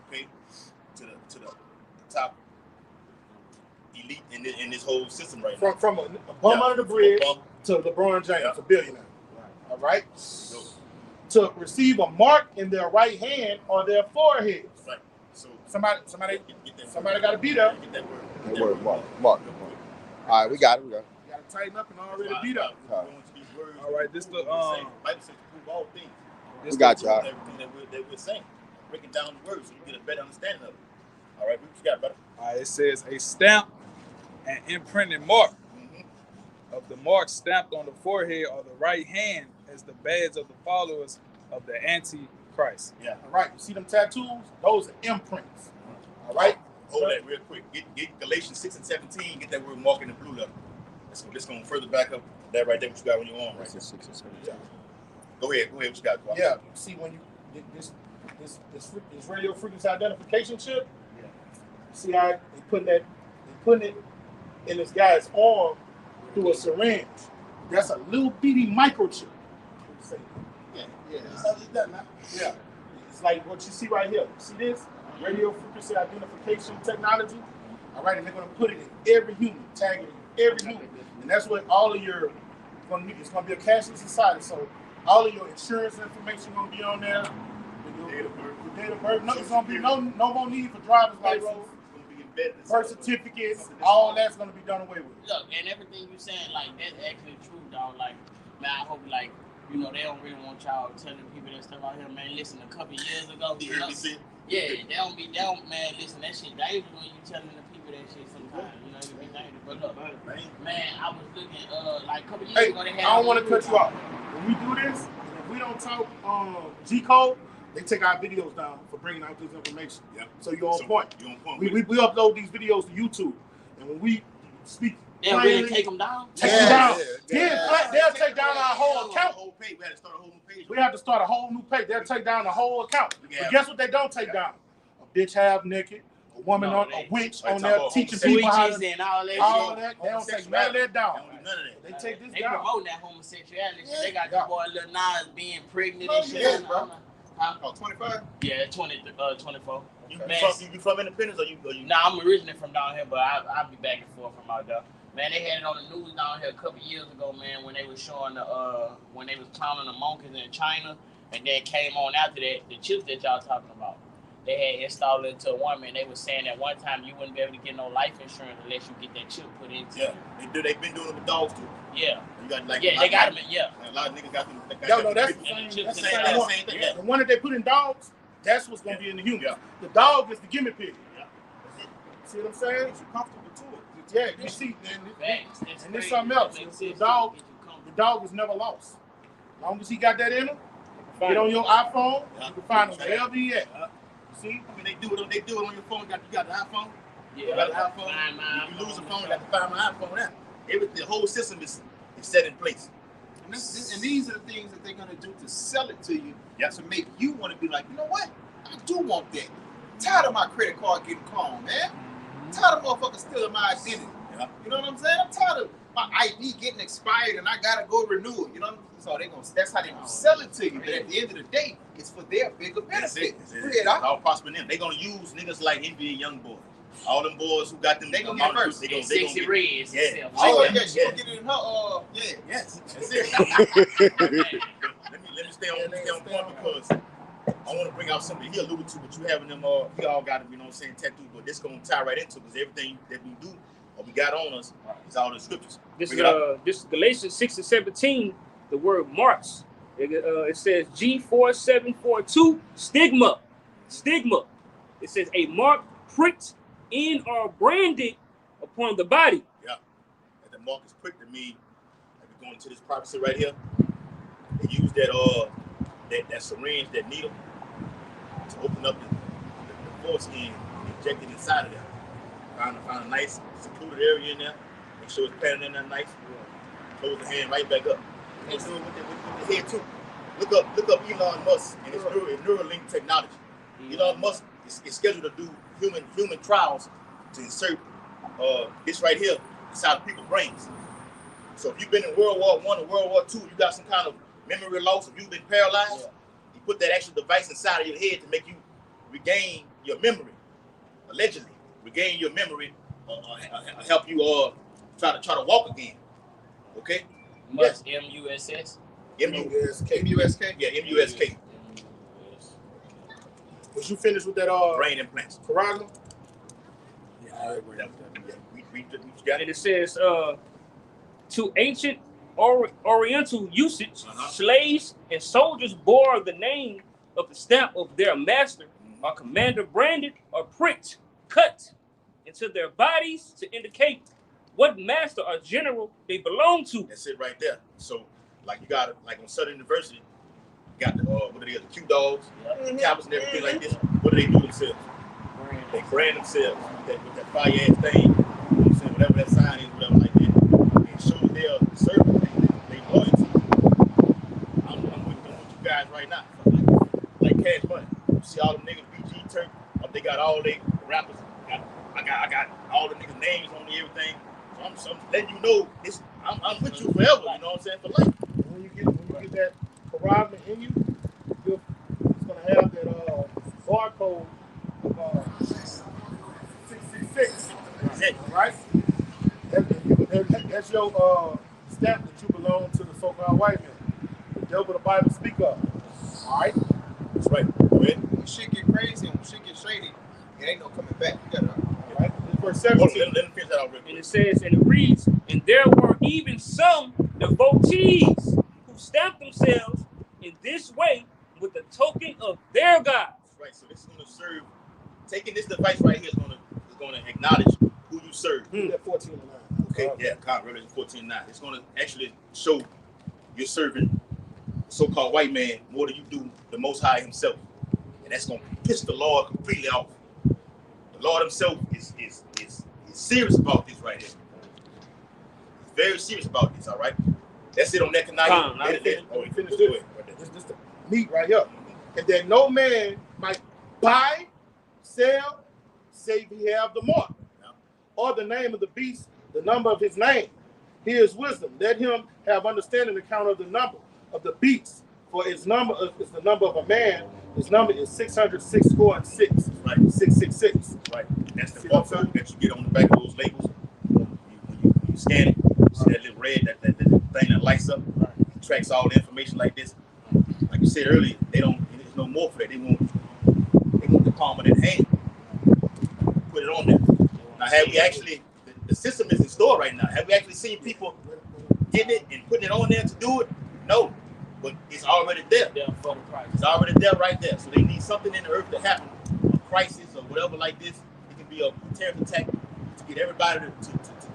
Okay? To the top elite in this whole system right now. From a bum under the bridge to LeBron James, a billionaire. All right? To receive a mark in their right hand or their forehead. Right. So somebody got to be there. Get that word. That word, Mark. All right, we got it. You got to tighten up and already be there. All right, this the Bible says to prove all things. We got you. Everything that we're saying, breaking down the words so you get a better understanding of it. All right, what you got, brother? All right, it says a stamp and imprinted mark of the mark stamped on the forehead or the right hand as the badge of the followers of the Antichrist. Yeah. All right. You see them tattoos? Those are imprints. All right. Hold that real quick. Get Galatians 6 and 17. Get that word mark in the blue letter. Let's go further back up. That right there, what you got on your arm, right there. 6 and 17. Yeah. Go ahead. What you got? Yeah. See when you get this radio frequency identification chip. Yeah. See how they putting it in this guy's arm through a syringe. That's a little bitty microchip. Yeah. It's like what you see right here. See this? Radio frequency identification technology. All right, and they're going to put it in every human, tag it in every human. And that's what all of your, it's going to be a cashless society. So all of your insurance information going to be on there. Your date of birth. No, it's going to be no more need for driver's license. Birth certificates, all that's gonna be done away with. Look, and everything you saying, like that's actually true, dog. Like, man, I hope they don't really want y'all telling people that stuff out here, man. Listen, a couple years ago, they don't, man. Listen, that shit dangerous when you telling the people that shit sometimes. You know, it be dangerous. But look, man, I was looking, like a couple years ago, they had. I don't want to cut you off. When we do this, if we don't talk G code. They take our videos down for bringing out this information. Yeah. So you're on point. You're on point. We upload these videos to YouTube, and when we speak, they'll really take them down. They'll take down our whole account. We had to start a whole new page. We have to start a whole new page. They'll take down the whole account. But guess what? They don't take down a bitch half naked, a woman a witch on there teaching people how to all that. They don't take none of that down. They take this down. They promote that homosexuality. They got the boy Lil Nas being pregnant and shit. 25? Yeah, 24. You from Independence or you? Nah, I'm originally from down here, but I'll be back and forth from out there. Man, they had it on the news down here a couple years ago, man, when they was showing when they was clowning the monkeys in China, and then came on after that, the chips that y'all talking about. They had installed it into a woman. They was saying that one time you wouldn't be able to get no life insurance unless you get that chip put into you. Yeah, they've been doing it with dogs too. Yeah. You got they got them. Yeah. A lot of niggas got them. No, that's the same. That's the same one. Yeah. The one that they put in dogs, that's what's gonna be in the human. Yeah. The dog is the gimme pig. Yeah. See what I'm saying? You're comfortable to it. Yeah, you see, and there's something else. The dog is never lost. As long as he got that in him, Get on your iPhone. You can find them wherever you at. See, I mean, they do it on your phone. You got the iPhone. Yeah, You got the iPhone. You lose a phone, you got to find my iPhone now. The whole system is set in place. And these are the things that they're going to do to sell it to you, Yep. to make you want to be like, you know what? I do want that. I'm tired of my credit card getting cloned, man. I'm tired of motherfuckers stealing my identity. Yeah. You know what I'm saying? I'm tired of my ID getting expired and I gotta go renew it. You know, so that's how they gonna sell it to you. But at the end of the day, it's for their bigger benefit. It's all prosper them. They gonna use niggas like NBA YoungBoy. All them boys who got them. They gonna get first. They sexy reds. Yeah. Yeah. She gonna get it in her. Yes. That's it. let me stay on point because I want to bring out something he alluded to, but you having them we all got them, you know what I'm saying, tattooed, but this gonna tie right into because everything that we do or we got on us is all the scriptures. This is Galatians 6:17. The word marks. It says G4742 stigma. It says a mark pricked in or branded upon the body. Yeah. And the mark is pricked to me. Like we're going to this prophecy right here. They use that syringe, that needle, to open up the foreskin and inject it inside of there. Find a nice secluded area in there. Make sure it's padded in there nice. Close the hand right back up. And do it with the head too. Look up Elon Musk and his Neuralink technology. Elon Musk is scheduled to do human trials to insert this right here inside of people's brains. So if you've been in World War I or World War II, you got some kind of memory loss, if you've been paralyzed, you put that actual device inside of your head to make you regain your memory. Allegedly, regain your memory, help you try to walk again. Okay? Musk, M-U-S-S. MUSK. Yeah, MUSK. Was you finished with that Brain implants. Caragna? We got And it. it says to ancient Oriental usage, slaves and soldiers bore the name of the stamp of their master or commander branded or pricked, cut into their bodies to indicate what master or general they belong to. That's it right there. So, like you got it, like on Southern University, you got the what it is, the Q dogs, campus and everything like this. What do they do themselves? They brand themselves with that fire ass thing. You know what I'm saying? Whatever that sign is, whatever like that. And show that they're serving, they loyalty. I'm with you guys right now. Like Cash Money. You see all them niggas BG Turk, they got all they rappers. I got all the niggas' names on everything. So I'm letting you know this. I'm with you forever. You know what I'm saying? For life. When you get that Caragna in you, it's gonna have that barcode of 666. That's it. Right? That's your stamp that you belong to the so-called white man. The devil the Bible speak of. All right? That's right. Go ahead. When shit get crazy and when shit get shady, it ain't no coming back. You gotta. All right? Verse Let 17. them finish that out real And quick. it says, and it reads, and there were even some devotees who stamped themselves in this way with the token of their gods. Right. So this is going to serve. Taking this device right here is going to acknowledge who you serve. That 14 and 9. Okay. Yeah. Revelation 14:9. It's going to actually show you're serving the so-called white man more than you do the Most High Himself, and that's going to piss the Lord completely off. The Lord Himself is serious about this right here. He's very serious about this. All right. That's it on that tonight. Oh, we finished this. This is the meat right here. And that no man might buy, sell, save he have the mark, or the name of the beast, the number of his name. Here is wisdom. Let him have understanding the count of the number of the beast. For its number is the number of a man. His number is 606, 4, and 6. Right. 666. Right. That's the barcode that you get on the back of those labels. When you scan it, you see that little red, that thing that lights up. It tracks all the information like this. Like you said earlier, there's no more for that. They want the palm of their hand. Put it on there. Now, have we actually, the system is in store right now. Have we actually seen people getting it and putting it on there to do it? No. But it's already there. It's already there right there. So they need something in the earth to happen, a crisis or whatever like this. It can be a terrorist attack to get everybody to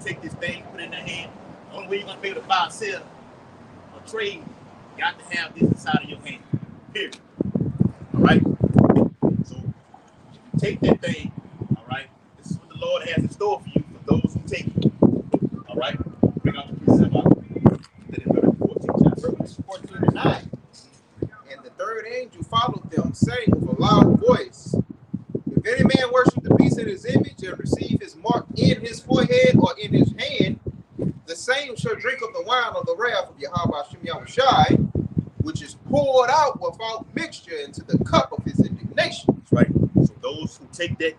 take this thing, put it in their hand. The only way you're going to be able to buy or sell or trade, you got to have this inside of your hand. Period. All right. So take that thing. All right. This is what the Lord has in store for you for those who take it. All right. Bring out the precept out. That in Revelation 14 chapter. Verse 14:9. And the third angel followed them, saying with a loud voice, if any man worship the beast in his image and receive his mark in his forehead or in his hand, the same shall drink of the wine of the wrath of Yahweh Hashem Yahushai, which is poured out without mixture into the cup of his indignation. That's right. So those who take that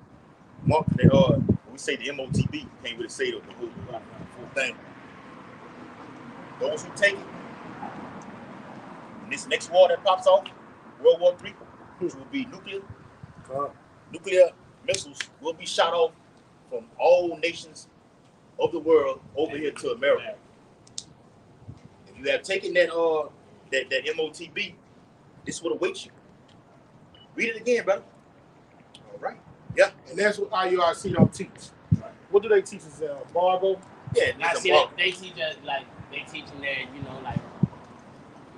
mark, they are, when we say the MOTB, you can't really say the whole thing. Those who take it, and this next war that pops off, World War III, which will be nuclear missiles will be shot off from all nations of the world over here to America. If you have taken that MOTB, this is what awaits you. Read it again, brother. All right. Yeah. And that's what IUIC don't teach. Right. What do they teach us? Embargo? Yeah, I see that they teach us like they teaching that, you know, like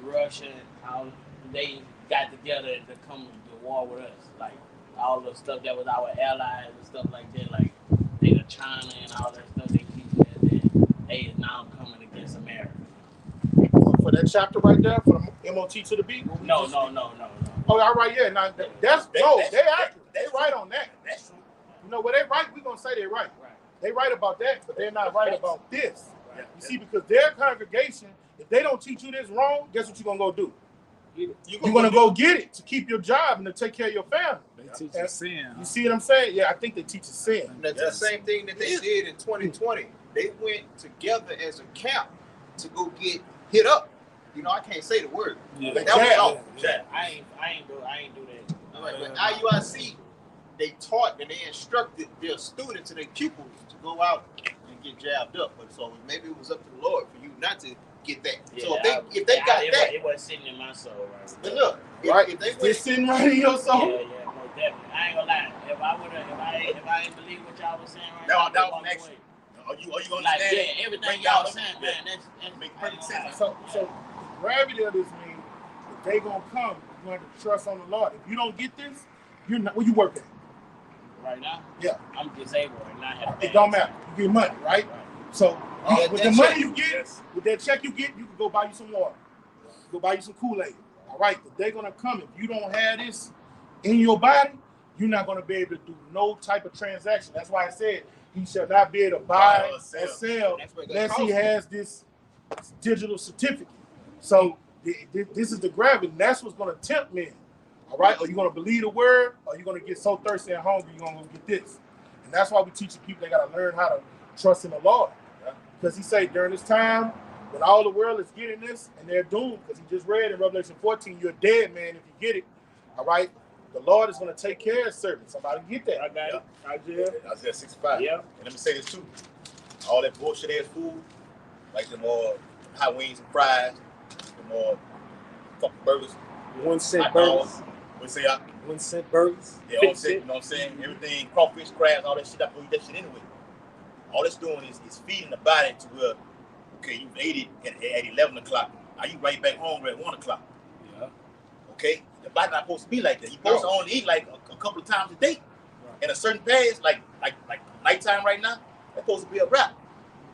Russia and how they got together to come to war with us. Like all the stuff that was our allies and stuff like that, like they China and all that stuff, they teaching that they is now coming against America. For that chapter right there, for the MOT to the B? No. Oh, all right, yeah. Now, they accurate. They right on that. That's true. You know, where they right, we're going to say they right. They right about that, but they're not right about this. Right. You see, because their congregation, if they don't teach you this wrong, guess what you're going to go do? You're going to go get it to keep your job and to take care of your family. They teach you sin. You see what I'm saying? Yeah, I think they teach us sin. That's the same thing that they did in 2020. They went together as a camp to go get hit up. You know, I can't say the word. Yeah. But that was all. Yeah. I ain't do that. But IUIC, they taught and they instructed their students and their pupils to go out and get jabbed up. But so maybe it was up to the Lord for you not to get that. Yeah, so if they got that, it wasn't sitting in my soul. Right? but look, if they It's went, sitting right in your soul. Yeah, most definitely. I ain't gonna lie. If I ain't believe what y'all was saying right That now, was next. Are you understand? like everything y'all was saying, man, that's make perfect sense. So the gravity of this means if they gonna come, you have to trust on the Lord. If you don't get this, you're not. Where you work at? right now. Yeah. I'm disabled and I have. It don't matter. You get money, right? So with the money you get, Yes. with that check you get, you can go buy you some water, go buy you some Kool-Aid. All right, but they're gonna come. If you don't have this in your body, you're not gonna be able to do no type of transaction. That's why I said he shall not be able to buy or sell That's what unless he costs. has this digital certificate. So this is the gravity, and that's what's gonna tempt men. All right, are you gonna believe the word, or are you gonna get so thirsty and hungry you're gonna go get this? And that's why we teach people they gotta learn how to trust in the Lord. Because he said during this time, when all the world is getting this and they're doomed, because he just read in Revelation 14, you're a dead man if you get it. All right, the Lord is gonna take care of his servants. Somebody get that. I got it. Isaiah 65. Yeah. And let me say this too. All that bullshit ass food, like the more hot wings and fries, the more fucking burgers, 1 cent hot burgers. dogs. We say, 1 cent burgers. yeah, all that, you know what I'm saying? Everything, crawfish, crabs, all that shit, I go eat that shit anyway. All it's doing is feeding the body to where, okay, you ate it at 11 o'clock. Now you right back home at 1 o'clock. Yeah. Okay? The body not supposed to be like that. You're supposed to only eat like a couple of times a day. In a certain phase, like nighttime right now, that's supposed to be a wrap.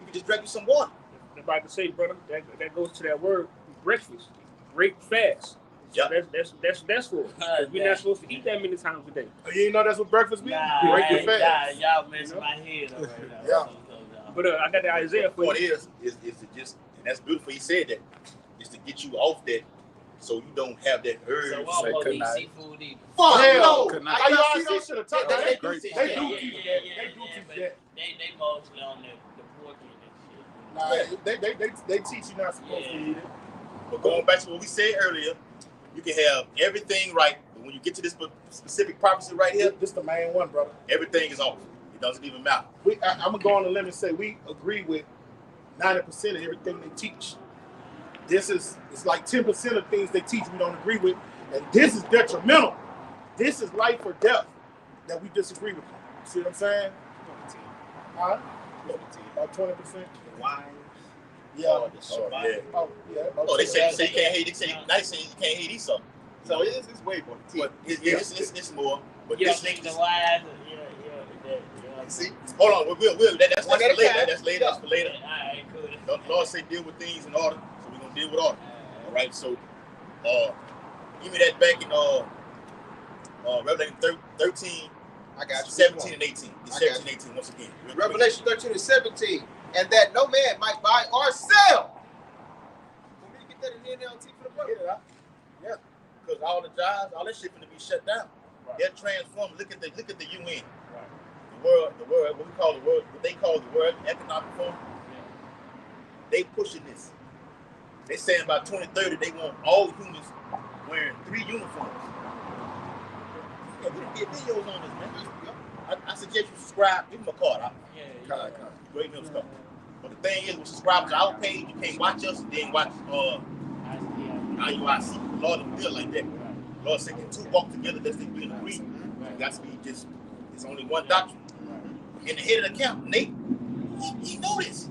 You can just drink you some water. I'm about to say, brother, that goes to that word breakfast. Break fast. So Yep. that's for it. We're not supposed to eat that many times a day. Oh, you know that's what breakfast means? Nah, Break your fast. y'all messing my head up right now. Yeah. But I got the Isaiah for What you. it is to just, and that's beautiful. He said that, is to get you off that, so you don't have that urge. So Say I'm supposed to eat good night. seafood either. Fuck Hell, no. I y'all should have talked. They- They they- do teach Yeah, that. They do but teach that. They mostly on the pork and Nah, they teach you not supposed to eat it. But going back to what we said earlier, you can have everything right, but when you get to this specific prophecy right here, This the main one, brother. everything is off. It doesn't even matter. I'm gonna go on the limb and say we agree with 90% of everything they teach. It's like 10% of things they teach we don't agree with, and this is detrimental. This is life or death that we disagree with. See what I'm saying? Huh? About 20%. Wine. Yeah. Oh, yeah. Oh, yeah. Oh, they say you can't hate. They say now they say you can't hate eat something. So it's way more. But it's more. But You this don't think the wise? see, hold on. That's for later. That's later. That's for later. All right, cool. The Lord say deal with things in order, so we're gonna deal with order. All right. So, give me that back in Revelation 13. I got you. 17 and 18. It's 17 and 18 once again. Revelation 13 and 17. And that no man might buy or sell. Want me to get that in the NLT for the brother? Yeah. Because all the jobs, all that shit gonna be shut down. Right. They're transformed. Look at the UN. Right. The world, what we call the world, what they call the World Economic Forum. Yeah. They pushing this. They saying by 2030 they want all humans wearing 3 uniforms. Yeah, we did videos on this, man. I suggest you subscribe. Give them a card. Great milk stuff. But the thing is, with subscribers to our page, you can't watch us and then watch IUIC. The Lord don't feel like that. The Lord said, can 2 walk together, that's they be in agreement. You got to be just, it's only one doctrine. And the head of the camp, Nate, he know this.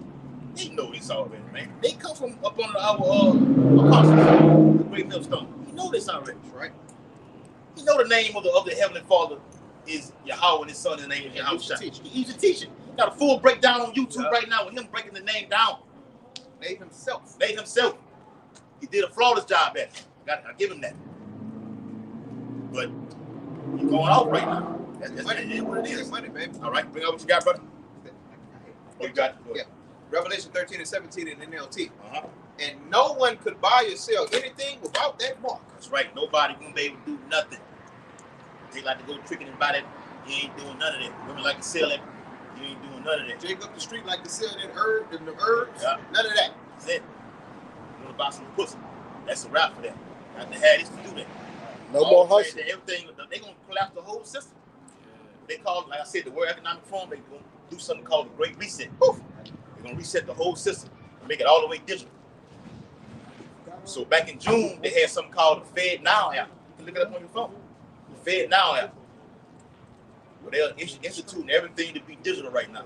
He know this already, man. They come from up under our apostles, the great millstone. He know this already, right? He know the name of the Heavenly Father is Yahweh, and his son, his name is Yahweh. He's a teacher. Got a full breakdown on YouTube right now with him breaking the name down. Nate himself. He did a flawless job at it. I give him that. But he's going off right now. That's what it is. Money, baby. All right, bring out what you got, brother. What you got? Yeah. Revelation 13 and 17 in NLT. And no one could buy or sell anything without that mark. That's right. Nobody gonna be able to do nothing. They like to go tricking and buy that. You ain't doing none of that. Women like to sell it. You ain't doing none of that. Jake up the street like to sell that herb and the herbs. Yeah. None of that. That's it. You want to buy some pussy? That's a wrap for that. Got to have this to do that. No more hustle. Everything they gonna collapse the whole system. They call, like I said, the World Economic Forum. They gonna do something called the Great Reset. Poof. They're gonna reset the whole system and make it all the way digital. So back in June, they had something called the Fed Now app. You can look it up on your phone. The Fed Now app. Well, they're instituting everything to be digital right now.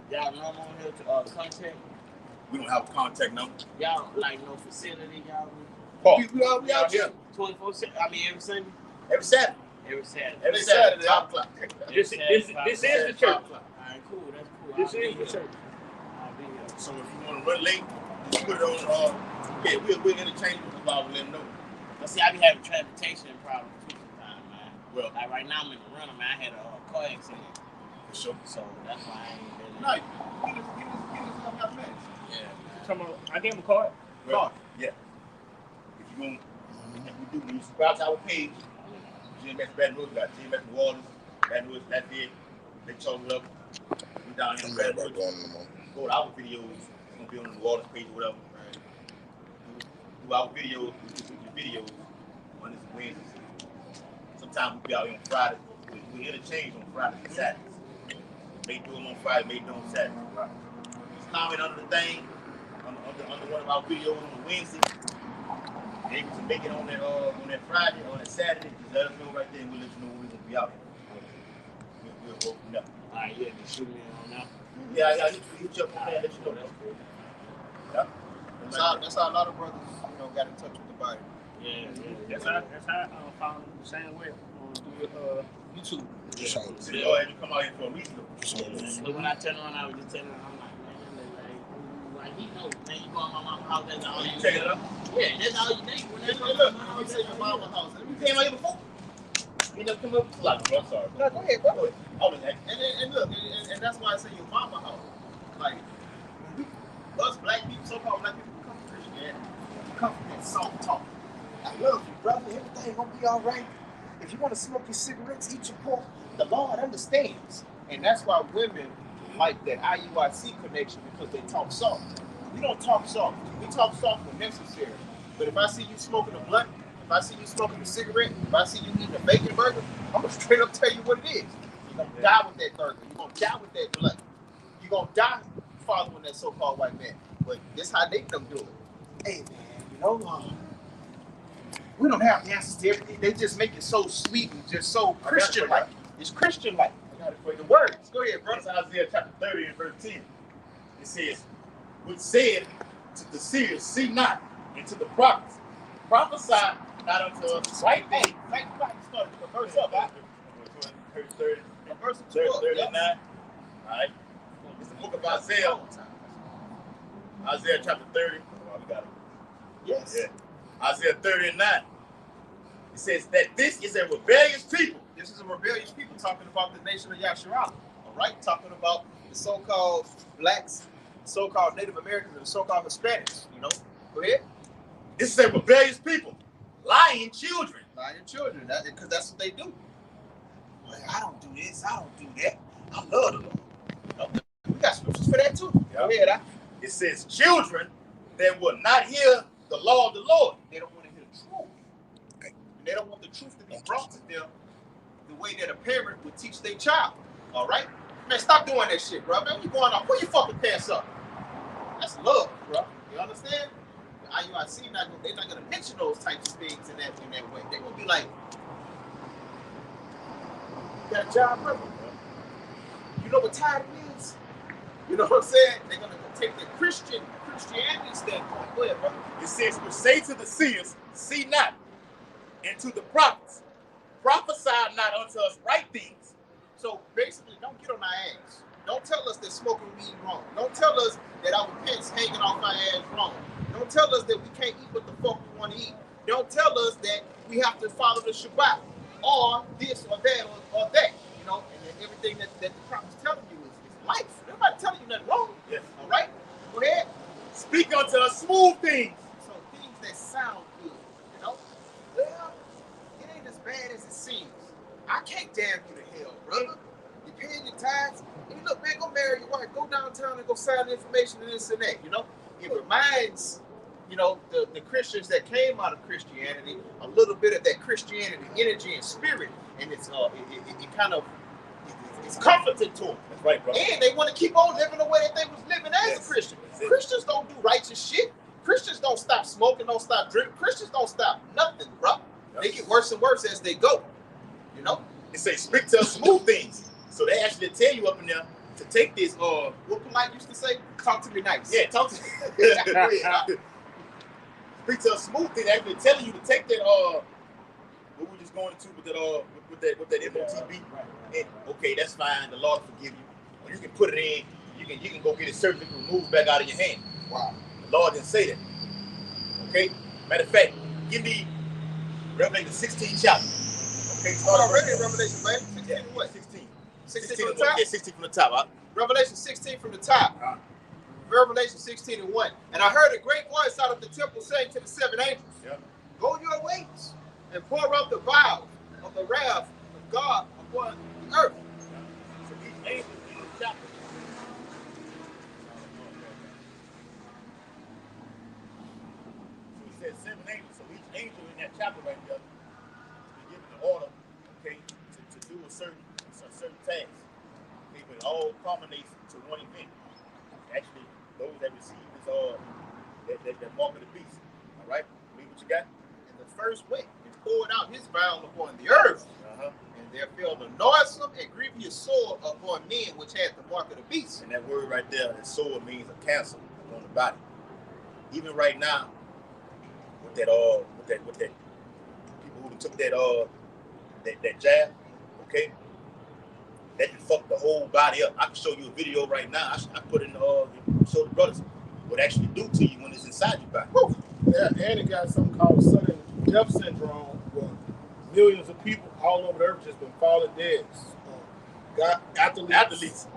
Y'all know I'm on here to contact. We don't have a contact number. Y'all like no facility, y'all. We out here 24/7. I mean every Sunday. Every Saturday. Every Saturday. Every Saturday. 5 o'clock. This is the church. All right, cool. That's cool. This is the church. I'll be here. So if you want to run late, just put it on. We'll interchange with the Bible. Let them know. But see, I be having transportation problems too sometimes, man. Well, like right now I'm in the runner, man. I had a car accident. For sure. So that's why I ain't been. No, give us some minutes. Yeah, man. Come on, I gave him a card. Well, yeah. If you want, if we do, when you subscribe to our page, Gms Baton Rouge got Gms Waters, Baton Rouge, that did. They chose it up. We down here in Baton Rouge. Go to our videos. It's gonna be on the Waters page or whatever. Right. Do our videos. We do videos. Mondays and Wednesdays. Sometimes we be out here on Friday. We interchange on Fridays and Saturdays. May do them on Friday, may do them on Saturday. Right. Just comment under the thing, under one of our videos on Wednesday. Maybe to make it on that Friday or on that Saturday, just let us know right there and we'll let you know when we're gonna be out here. We'll go from there. Alright, yeah, just shoot me on now. Yeah, hit you up and let you know that. Yeah. That's how a lot of brothers, got in touch with the Bible. Yeah. That's how I found him the same way through YouTube. Yeah. So you already come out here for a reason. So when I turn around, I was just telling him, I'm like he knows, man, you go on my mama's house, that's all you check it up? Yeah, that's all you think. When Look, you say your mama's house. You came out here before? You never come up? Like, bro, I'm sorry. No, go ahead, bro. And look, and that's why I say your mama's house. Like, us black people, so-called black people, come from Christianity. We come from that soft talk. I love you, brother. Everything gonna be all right. If you want to smoke your cigarettes, eat your pork, the Lord understands. And that's why women like that IUIC connection, because they talk soft. We don't talk soft. We talk soft when necessary. But if I see you smoking a blunt, if I see you smoking a cigarette, if I see you eating a bacon burger, I'm gonna straight up tell you what it is. You're gonna die with that burger. You're gonna die with that blunt. You're gonna die following that so-called white man. But this how they them do it. Hey man, we don't have the answers to everything. They just make it so sweet and just so Christian-like. It's Christian-like. I got it for you. The words. Go ahead, bro. It's Isaiah chapter 30 and verse 10. It says, which said to the seers, see not, and to the prophets, prophesy not unto us right Hey, things. like you started the verse up, right? 30, Verse 30, 12. 39. All right. It's the book of Isaiah. Isaiah chapter 30. Oh, we got it. Yes. Yeah. Isaiah 30 and 9. It says that this is a rebellious people. This is a rebellious people talking about the nation of Yasharala. All right, talking about the so-called blacks, so-called Native Americans, and the so-called Hispanics. You know, go ahead. This is a rebellious people, lying children. Lying children, because that's what they do. Like, I don't do this, I don't do that. I love the Lord. You know, we got scriptures for that too. Go ahead. It says children that will not hear the law of the Lord. They don't want to hear the truth. Okay. And they don't want the truth to be brought to them the way that a parent would teach their child. All right? Man, stop doing that shit, bro. Man, you going out, pull your fucking pants up. That's love, bro. You understand? The IUIC, they're not going to mention those types of things in that way. They're going to be like, you got a job, brother? You know what time it is? You know what I'm saying? They're going to take the Christianity standpoint. Go ahead, brother. It says, "We say to the seers, see not, and to the prophets, prophesy not unto us right things." So basically, don't get on our ass. Don't tell us that smoking weed wrong. Don't tell us that our pants hanging off our ass wrong. Don't tell us that we can't eat what the fuck we want to eat. Don't tell us that we have to follow the Shabbat or this or that or that. You know, and everything that the prophet's telling you is life. Nobody telling you nothing wrong. Yes. All right? Go ahead. Speak unto us smooth things. So things that sound good, you know? Well, it ain't as bad as it seems. I can't damn you to hell, brother. You're paying your tithes. Hey, look, man, go marry your wife. Go downtown and go sign the information and this and that, you know? It reminds, you know, the Christians that came out of Christianity a little bit of that Christianity energy and spirit. And it's it kind of, it's comforting to them. That's right, bro. And they want to keep on living the way that they was living as a Christian. Christians don't do righteous shit. Christians don't stop smoking, don't stop drinking. Christians don't stop nothing, bro. Yep. They get worse and worse as they go. You know? It say speak to us smooth things. So they actually tell you up in there to take this, what Polite used to say, talk to me nice. Yeah, talk to me. Speak to us smooth things. They actually telling you to take that, what we just going into with that, with that MOTB. Right. And okay, that's fine. The Lord forgive you. Or you can put it in. You can go get it certificate removed back out of your hand. Wow. The Lord didn't say that. Okay? Matter of fact, give me Revelation 16 chapter. Okay, start already in Revelation, man. 16 what? 16. 16 from the top? Yeah, 16 from the top. Huh? Revelation 16 from the top. Revelation 16 and 1. And I heard a great voice out of the temple saying to the seven angels, go your ways and pour out the vial of the wrath of God upon the earth. So each angel in this chapter. So he said seven angels. So each angel in that chapter right there is given the order, okay, to do a certain task. Okay, but it all culminates to one event. Actually, those that receive this that mark of the beast. All right, read what you got. And the first went and poured out his vial upon the earth. And there fell the noisome and grievous sword upon men which had the mark of the beast. And that word right there, that sword means a cancer on the body. Even right now, with that people who took that jab, okay, that can fuck the whole body up. I can show you a video right now. I put in show the brothers what it actually do to you when it's inside your body. Woo. Yeah, and it got something called sudden death syndrome, where millions of people all over the earth just been falling dead. Got athletes,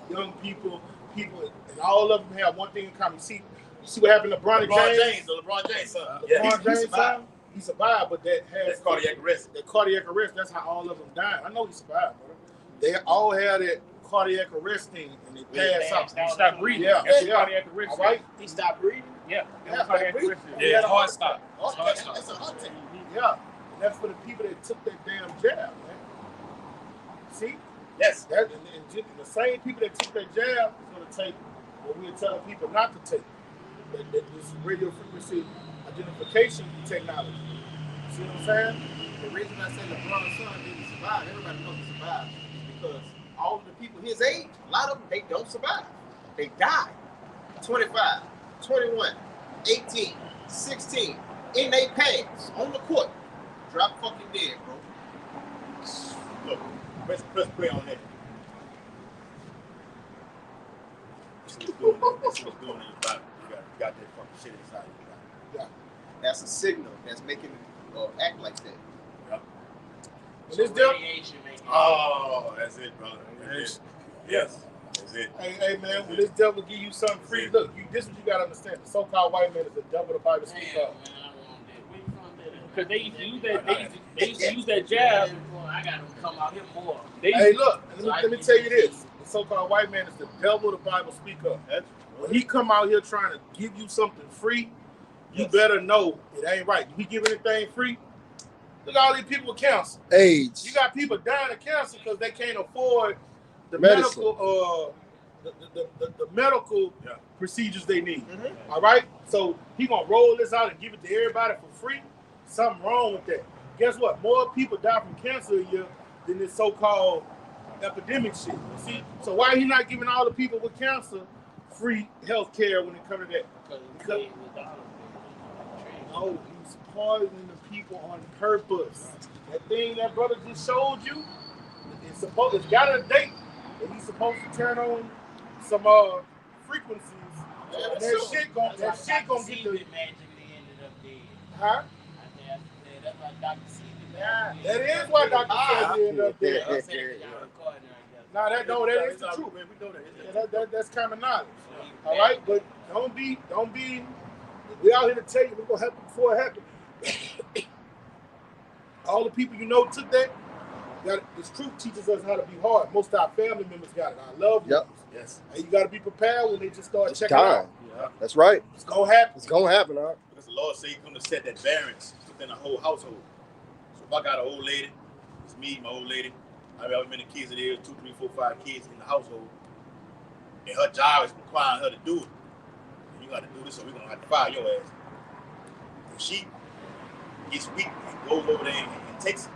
young people, and all of them have one thing in common. You see what happened to LeBron James? The LeBron James son. LeBron James son. He survived, but that has cardiac arrest. That cardiac arrest. That's how all of them died. I know he survived, brother. They all had that cardiac arrest thing, and they passed out. He stopped breathing. Yeah, Cardiac arrest. All right. He stopped breathing. Yeah. Cardiac arrest. Yeah, heart stop. That's a heart attack. Yeah, and that's for the people that took that damn jab, man. See? Yes. That and the same people that took that jab is going to take what we're telling people not to take. This radio frequency identification technology. See what I'm saying? The reason I say LeBron's son didn't survive, everybody knows he survived, is because all of the people his age, a lot of them, they don't survive. They die. 25, 21, 18, 16, in their pants on the court. Drop fucking dead, bro. Look, let's play on that. This is what's doing in your body. You got that fucking shit inside your body. That's a signal that's making it act like that. Yep. When this devil, Radiation making Oh, that's it, brother. That's it. Yes. That's it. hey man, when this devil give you something free, look, this is what you gotta understand. The so-called white man is the devil the Bible speaks Damn, of. man, I want that. Where you from that? Because they used to use that. They used to use that jab. I got to come out here more. They Hey, used, look, let me tell you this. The so-called white man is the devil the Bible speak of. When he come out here trying to give you something free, you better know it ain't right. He give anything free? Look at all these people with cancer. AIDS. You got people dying of cancer because they can't afford the Medicine. medical the medical procedures they need. Mm-hmm. All right? So he gonna roll this out and give it to everybody for free? Something wrong with that. Guess what? More people die from cancer a year than this so-called epidemic shit. You see? So why he not giving all the people with cancer free health care when it comes to that? Because no, he's poisoning the people on purpose. That thing that brother just showed you, it's got a date, and he's supposed to turn on some frequencies. And that shit gonna get the magically ended up dead. huh? That's why Dr. C. That is why Dr. Sebi ended up there. Nah, that is the truth. Man, we know that. Yeah, that's common knowledge. All right, but don't be. We out here to tell you what's gonna happen before it happens. All the people you know took that. This truth teaches us how to be hard. Most of our family members got it. Our loved ones. Yes. And you got to be prepared when they just start It's checking time. out. Yeah. That's right. It's gonna happen. It's gonna happen, all right? Because the Lord said He's going to set that variance within a whole household. So if I got an old lady, it's me, my old lady. I mean, however many kids it is, 2, 3, 4, 5 kids in the household. And her job is requiring her to do it. And you got to do this, so we're going to have to fire your ass. If she gets weak and goes over there and takes it.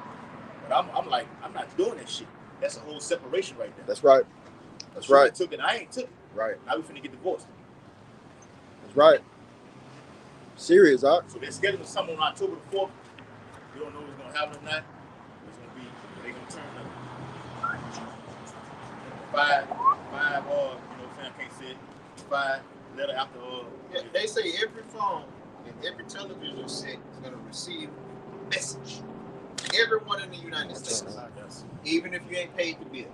But I'm like, I'm not doing that shit. That's a whole separation right there. That's right. That's She right. took it, I ain't took it. Right. Now we finna get divorced. That's right. Serious, huh? So they're scheduling something on October the 4th. We don't know what's gonna happen or not. It's gonna be, they're gonna turn the five, fam can't say it. 5 letter after Yeah, they say every phone and every television set is going to receive a message. Everyone in the United States, even if you ain't paid the bill.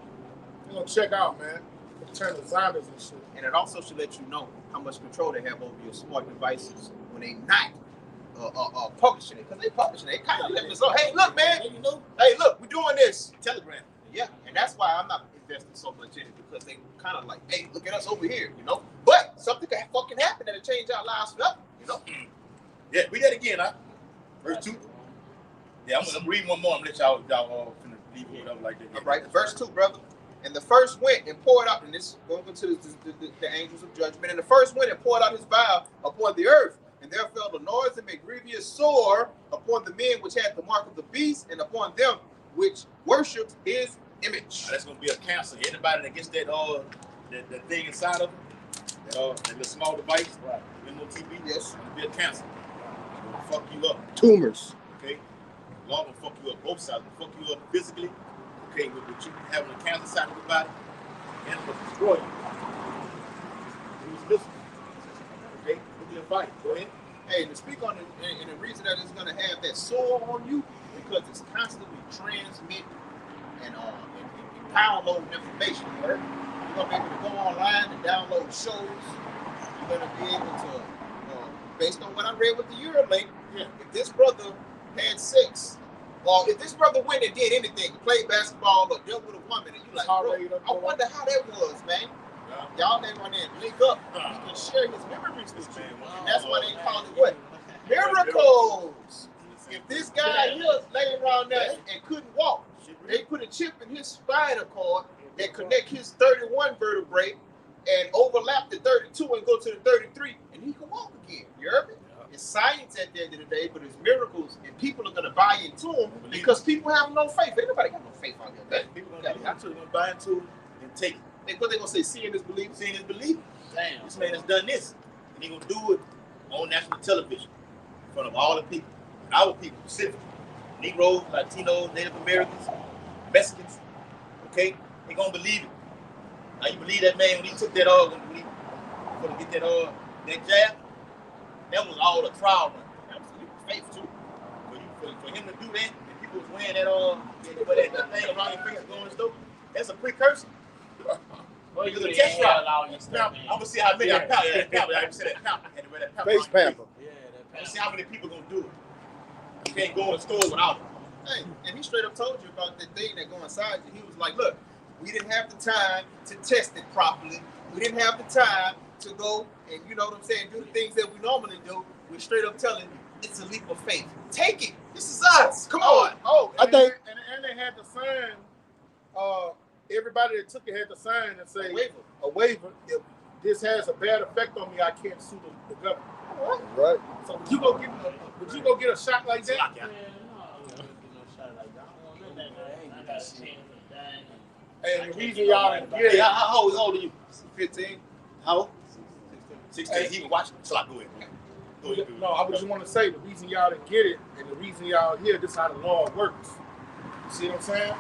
You're gonna check out, man. Turn the zombies and shit. And it also should let you know how much control they have over your smart devices when they not publishing it. Because they publishing it. They kind of letting us know, hey, look, man. Hey, look, we're doing this. Telegram. Yeah, and that's why I'm not investing so much in it, because they kind of like, hey, look at us over here, you know. But something can fucking happen that'll change our lives forever, you know. Yeah, read that again, huh? Verse 2. Yeah, I'm gonna read one more. I'm gonna let y'all finna leave it whatever like that. All right, verse 2, brother. And the first went and poured out, and this going to the angels of judgment. And the first went and poured out his vial upon the earth, and there fell the noise and a grievous sore upon the men which had the mark of the beast, and upon them which worshipped his image. That's gonna be a cancer. Anybody that gets that that thing inside of them, that little small device, little TV, Yes. it's gonna be a cancer. It's gonna fuck you up. Tumors. Okay, Lord gonna fuck you up both sides. Gonna fuck you up physically. Okay, with you having a cancer side of your body, and it'll destroy you. Who's listening? Okay, it'll be a fight. Go ahead. Hey, to speak on it, and the reason that it's going to have that sore on you, because it's constantly transmitting and downloading information. You're going to be able to go online and download shows. You're going to be able to, based on what I read with the Eurolink, if this brother had sex, or if this brother went and did anything, played basketball or dealt with a woman, and you like, bro, I wonder how that was, man. Y'all ain't run in, link up. He can share his memories with you. And that's why they call it what? Miracles. If this guy here laying around there and couldn't walk, they put a chip in his spinal cord that connect his 31 vertebrae and overlap the 32 and go to the 33, and he can walk again. You heard me? It's science at the end of the day, but it's miracles, and people are going to buy into them because people have no faith. Anybody got no faith out there. People gonna buy into it and take it. What they gonna say? Seeing is believing. Seeing is believing. Damn. This man has done this, and he gonna do it on national television. front of all the people, and our people, specifically, Negroes, Latinos, Native Americans, Mexicans, okay? They gonna believe it. Now you believe that man when he took that when he gonna get that jab, that was all a trial run. That was faith too. For him to do that, and people was wearing that thing around your face going and stuff, that's a precursor. Well, Because you a test hell route. all your stuff, man. I'm gonna see how many I count. I even said that count. I had to wear that pamper. Face pamper. Yeah, I'm gonna see how many people gonna do it. You can't go in the store without it. Hey, and he straight up told you about that thing that go inside you. He was like, look, we didn't have the time to test it properly. We didn't have the time to go and, you know what I'm saying, do the things that we normally do. We're straight up telling you, it's a leap of faith. Take it. This is us. Come on. I I think- and they had to sign. Everybody that took it had to sign and say A waiver. a waiver. If this has a bad effect on me, I can't sue the government. Right. So would you go get a shot like that? Man, no, I'm not gonna do no shot like that. I don't want none of that. I ain't got a chance of dying. And the reason y'all didn't get Hey, it, how old are you? 15. How old? 16. He was watching. So I go ahead. Go ahead. no, I just want to say the reason y'all didn't get it and the reason y'all here, this is how the law works. You see what I'm saying?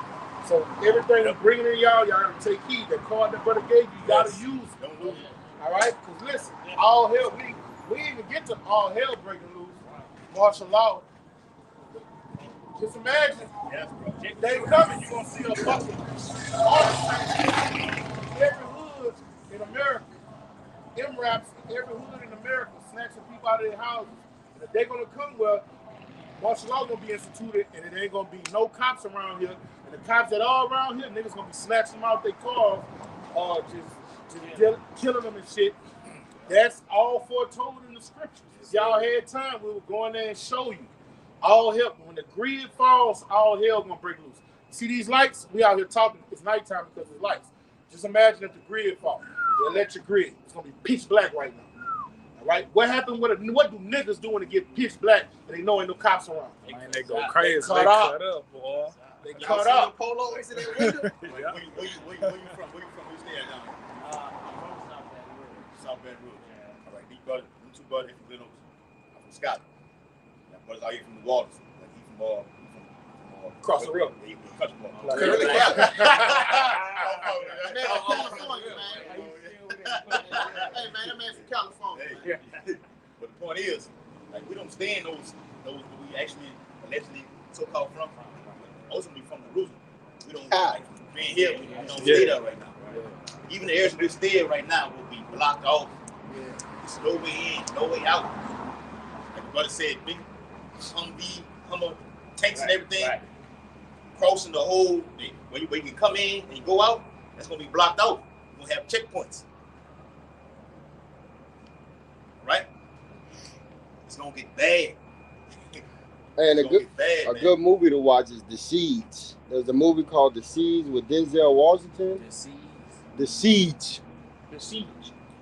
So everything we bringing in y'all gotta take heed. That card that brother gave you gotta use it. Don't lose. All right? Because listen, all hell, we didn't even get to all hell breaking loose. Martial law. Just imagine, Yes, bro. they coming, you're gonna see a fucking every hood in America, M-Raps, every hood in America snatching people out of their houses. And if they're gonna come, well, martial law gonna be instituted, and it ain't gonna be no cops around here. And the cops that are around here, niggas gonna be snatching them out their cars, just killing them and shit. That's all foretold in the scriptures. If y'all had time, we would go in there and show you. All hell, when the grid falls, all hell gonna break loose. See these lights? We out here talking. It's nighttime because of lights. Just imagine if the grid falls, the electric grid. It's gonna be pitch black right now. All right. What happened? What do niggas doing to get pitch black and they know ain't no cops around? Man, they go crazy. Cut They up. cut up, boy. They Y'all cut see the up. polos in that window? Where you from? Where you from? Where you stay at now? South Baton Rouge. All right, these brothers, them two brothers from Glen Oaks. I'm from Scotland. Now, brothers out here from the waters. Like he from Across the river. Yeah, he from Country Club. Like- Curly Yeah. Cap. Oh, Man, from California, man. Hey, man, that man from California. Hey. But the point is, like we don't stay in those we actually allegedly so-called from. Ultimately from Jerusalem. We don't like being here. We don't stay there right now. Even the areas we stay in right now will be blocked off. There's no way in, no way out. Like the brother said, big Hummer tanks and everything, crossing the whole where you can come in and go out. That's gonna be blocked out. We're gonna have checkpoints. Right? It's gonna get bad. And It's gonna get bad, a man. good movie to watch is The Siege. There's a movie called The Siege with Denzel Washington. The Siege. The siege.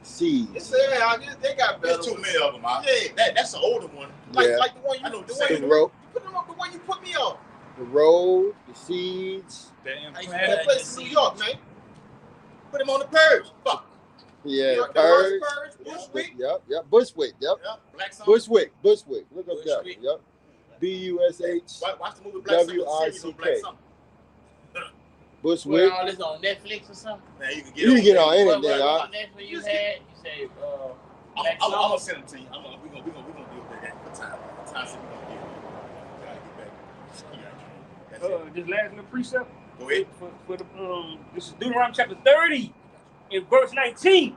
Siege. It's they got better. There's too many of them. Yeah. That's an older one. Like, Yeah. like the one I know you, the the one same you, road. you put them up, the one you put me on. The Road. The Siege. That That implant. place in New York, man. Put him on the purge. Fuck. Yeah. New York, the Purge. worst purge. Bushwick. Yep. Bushwick. Yep. Yeah, Black Summer. Bushwick. Look up that one. Bushwick. Yep. BUSH. Watch the movie Black Summer. W-I-C-K. Black Summer. Bushwick. Put all this on Netflix or something? Man, you can get You can get on What anything. on Netflix you had? You say, Black I'm Summer? gonna send them to you. We're gonna deal with that for time. Time so we're gonna get back. This last little precept. Go ahead. For the this is Deuteronomy chapter 30 in verse 19.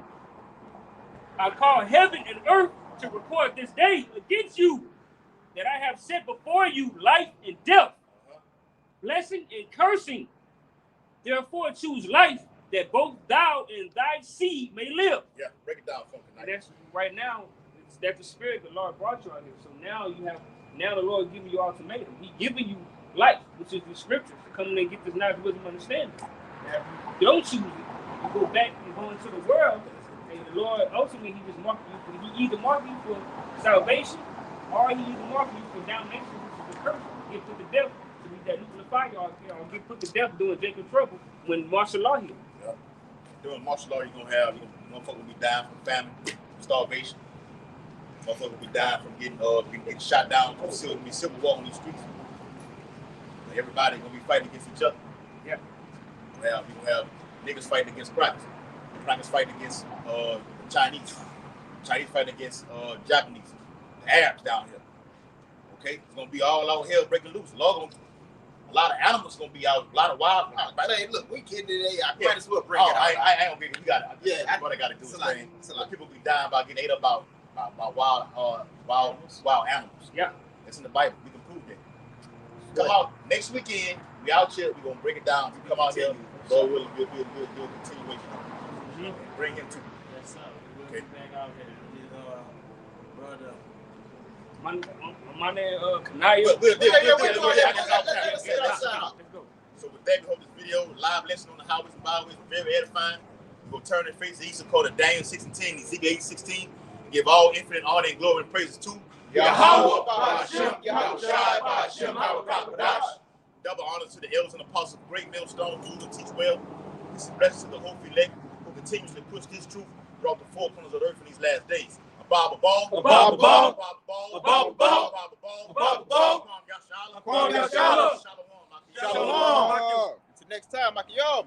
I call heaven and earth to report this day against you that I have set before you life and death, blessing and cursing. Therefore choose life that both thou and thy seed may live. Yeah, break it down for me And tonight. that's right now. That's the spirit the Lord brought you out here. So now the Lord giving you ultimatum. He giving you life, which is the scriptures, to come in and get this knowledge, wisdom, understanding. Now, if you don't choose it, you go back and go into the world, and the Lord ultimately he just mark you for, he either mark you for salvation, or he either mark you for damnation, which is the curse, get put to death to be that nuclear fire, or get put to death doing Jacob trouble when martial law here. Yeah. During martial law, you're gonna have motherfuckers be dying from famine, starvation. Motherfuckers will be dying from getting shot down. There'll be civil war on these streets. Everybody gonna be fighting against each other. Yeah. We gonna have niggas fighting against crackers. Crackers fighting against Chinese. Chinese fighting against Japanese. The Arabs down here. Okay, it's gonna be all out hell breaking loose. A lot of animals gonna be out. A lot of wild. Hey, look, we getting today. I might as well bring it out. I ain't gonna get it. You got it. Yeah, what I gotta do is like, train. People be dying by getting ate up by wild animals. Yeah. It's in the Bible. We can prove that. Come out next weekend. We out here. We gonna break it down. You come out here. Lord willing, we'll do a continuation. Bring him to. Yes, sir. We'll Okay. be back out here. Brother. My name Kanaya. Let's go. So with that, we hope this video, live lesson on the highways and byways, was very edifying. We're going to turn and face the east and quote of Daniel 6:10, Ezekiel 8:16, and give all infinite honor and glory and praises to Yahweh Ba'ashem, Yahweh Shai Ba'ashem, Yahweh. Double honor to the elders and apostles of great millstone, who will teach well. This is blessings to the hope elect, who continuously push this truth throughout the four corners of the earth in these last days. Bob ball. Shalom. Until next time, Makiyom.